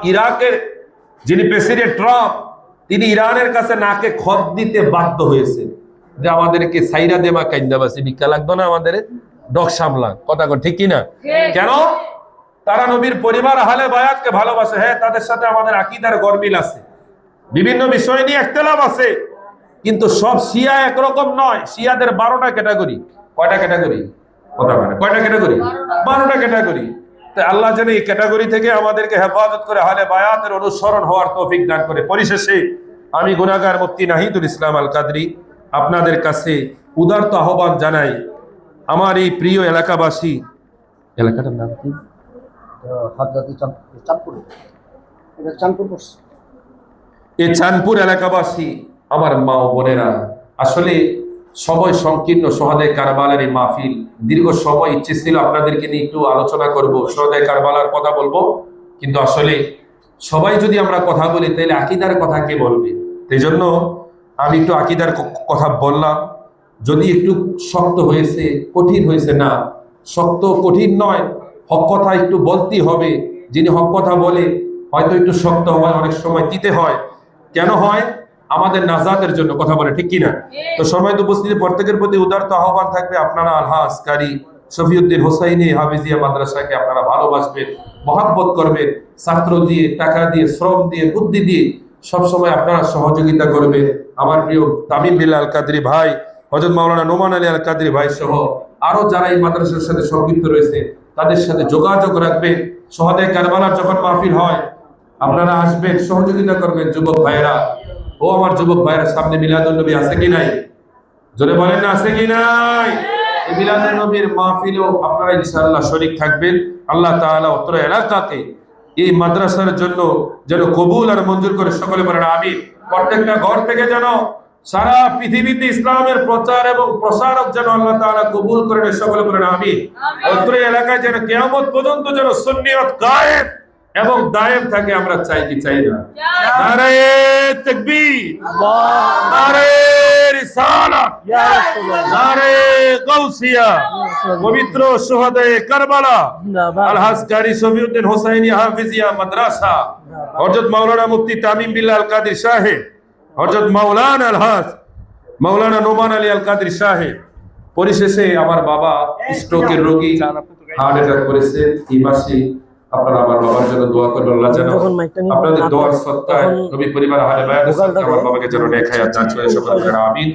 ইরাকের যিনি প্রেসিডেন্ট ট্রাম্প, তিনি ইরানের কাছে নাকে খত দিতে বাধ্য হয়েছে যে আমাদেরকে সাইরা দেমা কাইন্দাবাসী ভিক্ষা লাগতো না, আমাদের ডক সামলা। কথা ঠিক কিনা? কেন? তারা নবীর পরিবার আহলে বায়াতকে ভালোবাসে। হ্যাঁ, তাদের সাথে আমাদের আকীদার গরমিল আছে, বিভিন্ন বিষয় নিয়ে ইখতিলাফ আছে, কিন্তু সব শিয়া একরকম নয়। শিয়াদের 12টা ক্যাটাগরি। কয়টা ক্যাটাগরি? কথা বলে কয়টা ক্যাটাগরি? 12টা ক্যাটাগরি। তাই আল্লাহ যেন এই ক্যাটাগরি থেকে আমাদেরকে হেফাজত করে আহলে বায়াতের অনুসরণ হওয়ার তৌফিক দান করে। পরিশেষে আমি গুনাহগার মুফতি নাহিদুল ইসলাম আল কাদরি আপনাদের কাছে উদারত আহ্বান জানাই, আমার এই প্রিয় এলাকাবাসী, এলাকাটার নাম কি? এই চাঁদপুর এলাকাবাসী, আমার মা ও বোনেরা, আসলে সময় সংকীর্ণ। সোহাদায়ে কারবালার এই মাহফিল, দীর্ঘ সময় ইচ্ছে ছিল আপনাদেরকে নিয়ে একটু আলোচনা করব, সোহাদায়ে কারবালার কথা বলবো, কিন্তু আসলে সবাই যদি আমরা কথা বলি তাহলে আকীদার কথা কে বলবে? সেই জন্য আমি একটু আকীদার কথা বললাম। যদি একটু শক্ত হয়েছে, কঠিন হয়েছে, না, শক্ত কঠিন নয়, হক কথা একটু বলতেই হবে। যিনি হক কথা বলে হয়তো একটু শক্ত হয়, অনেক সময় দিতে হয়। কেন হয়? আমাদের নাজাতের জন্য। কথা বলে ঠিক কিনা? তো সময় তো উপস্থিতি প্রত্যেকের প্রতি উদারত আহ্বান থাকবে, আপনারা আলহাজ কারি শফিউদ্দিন হোসাইনি হাফিজিয়া মাদ্রাসাকে আপনারা ভালোবাসবেন, মহাব্বত করবেন, ছাত্র দিয়ে, টাকা দিয়ে, শ্রম দিয়ে, বুদ্ধি দিয়ে সবসময় আপনারা সহযোগিতা করবেন। আমার প্রিয় তামিম বিল্লাহ আল কাদরি ভাই, হযরত মাওলানা নোমান আলী আল কাদরি ভাই সহ আরো যারা এই মাদ্রাসার সাথে সম্পৃক্ত রয়েছে, তাদের সাথে যোগাযোগ রাখবেন। সোহাদায়ে কারবালার যখন মাহফিল হয় আপনারা আসবেন, সহযোগিতা করবেন। যুবক ভাইরা, ও আমার যুবক ভাইরা, সামনে মিলাদুন নবী আছে কি নাই? জোরে বলেন না, আছে কি নাই? এই মিলাদুন নবীর মাহফিলেও আপনারা ইনশাআল্লাহ শরীক থাকবেন। আল্লাহ তাআলা অত্র এলাকাকে এই মাদ্রাসার জন্য যেন কবুল আর মঞ্জুর করে, সকলে বলেন আমিন। প্রত্যেকটা ঘর থেকে যেন সারা পৃথিবীতে ইসলামের প্রচার এবং প্রসারক যেন আল্লাহ তাআলা কবুল করেন, সকলে বলেন আমিন। অত্র এলাকায় যেন কিয়ামত পর্যন্ত যেন সুন্নিয়ত কায়েম এবং দায়েম থাকে, আমরা চাই কি চাই না? নারে তাকবীর, নারে রিসালাত, নারে গাউসিয়া, পবিত্র সোহাদায়ে কারবালা, আলহাজ কারি শফিউদ্দিন হোসাইনি হাফিজিয়া মাদ্রাসা, হযরত মাওলানা মুফতি তামিম বিল্লাহ আল কাদরি সাহেব, হযরত মাওলানা আলহাজ মাওলানা নোমান আলী আল কাদরি সাহেব। পরিশেষে আমার বাবা স্ট্রোকের রোগী, হার্ট অ্যাটাক করেছে এই মাসে। আপনারা আমার বাবার জন্য দোয়া করবেন। আল্লাহ যেন আপনাদের দোয়ার সত্তায় নবী পরিবার আহলে বায়াতের সত্তায় আমার বাবাকে যেন নেক হায়াত দান করে, সকলে বলেন আমিন।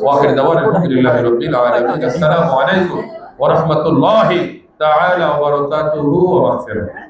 ওয়া আখির দাওয়ানা আলহামদুলিল্লাহি রাব্বিল আলামিন। আসসালামু আলাইকুম ওয়া রাহমাতুল্লাহি তাআলা ওয়া বারাকাতুহু ওয়া মাগফিরাতুহু।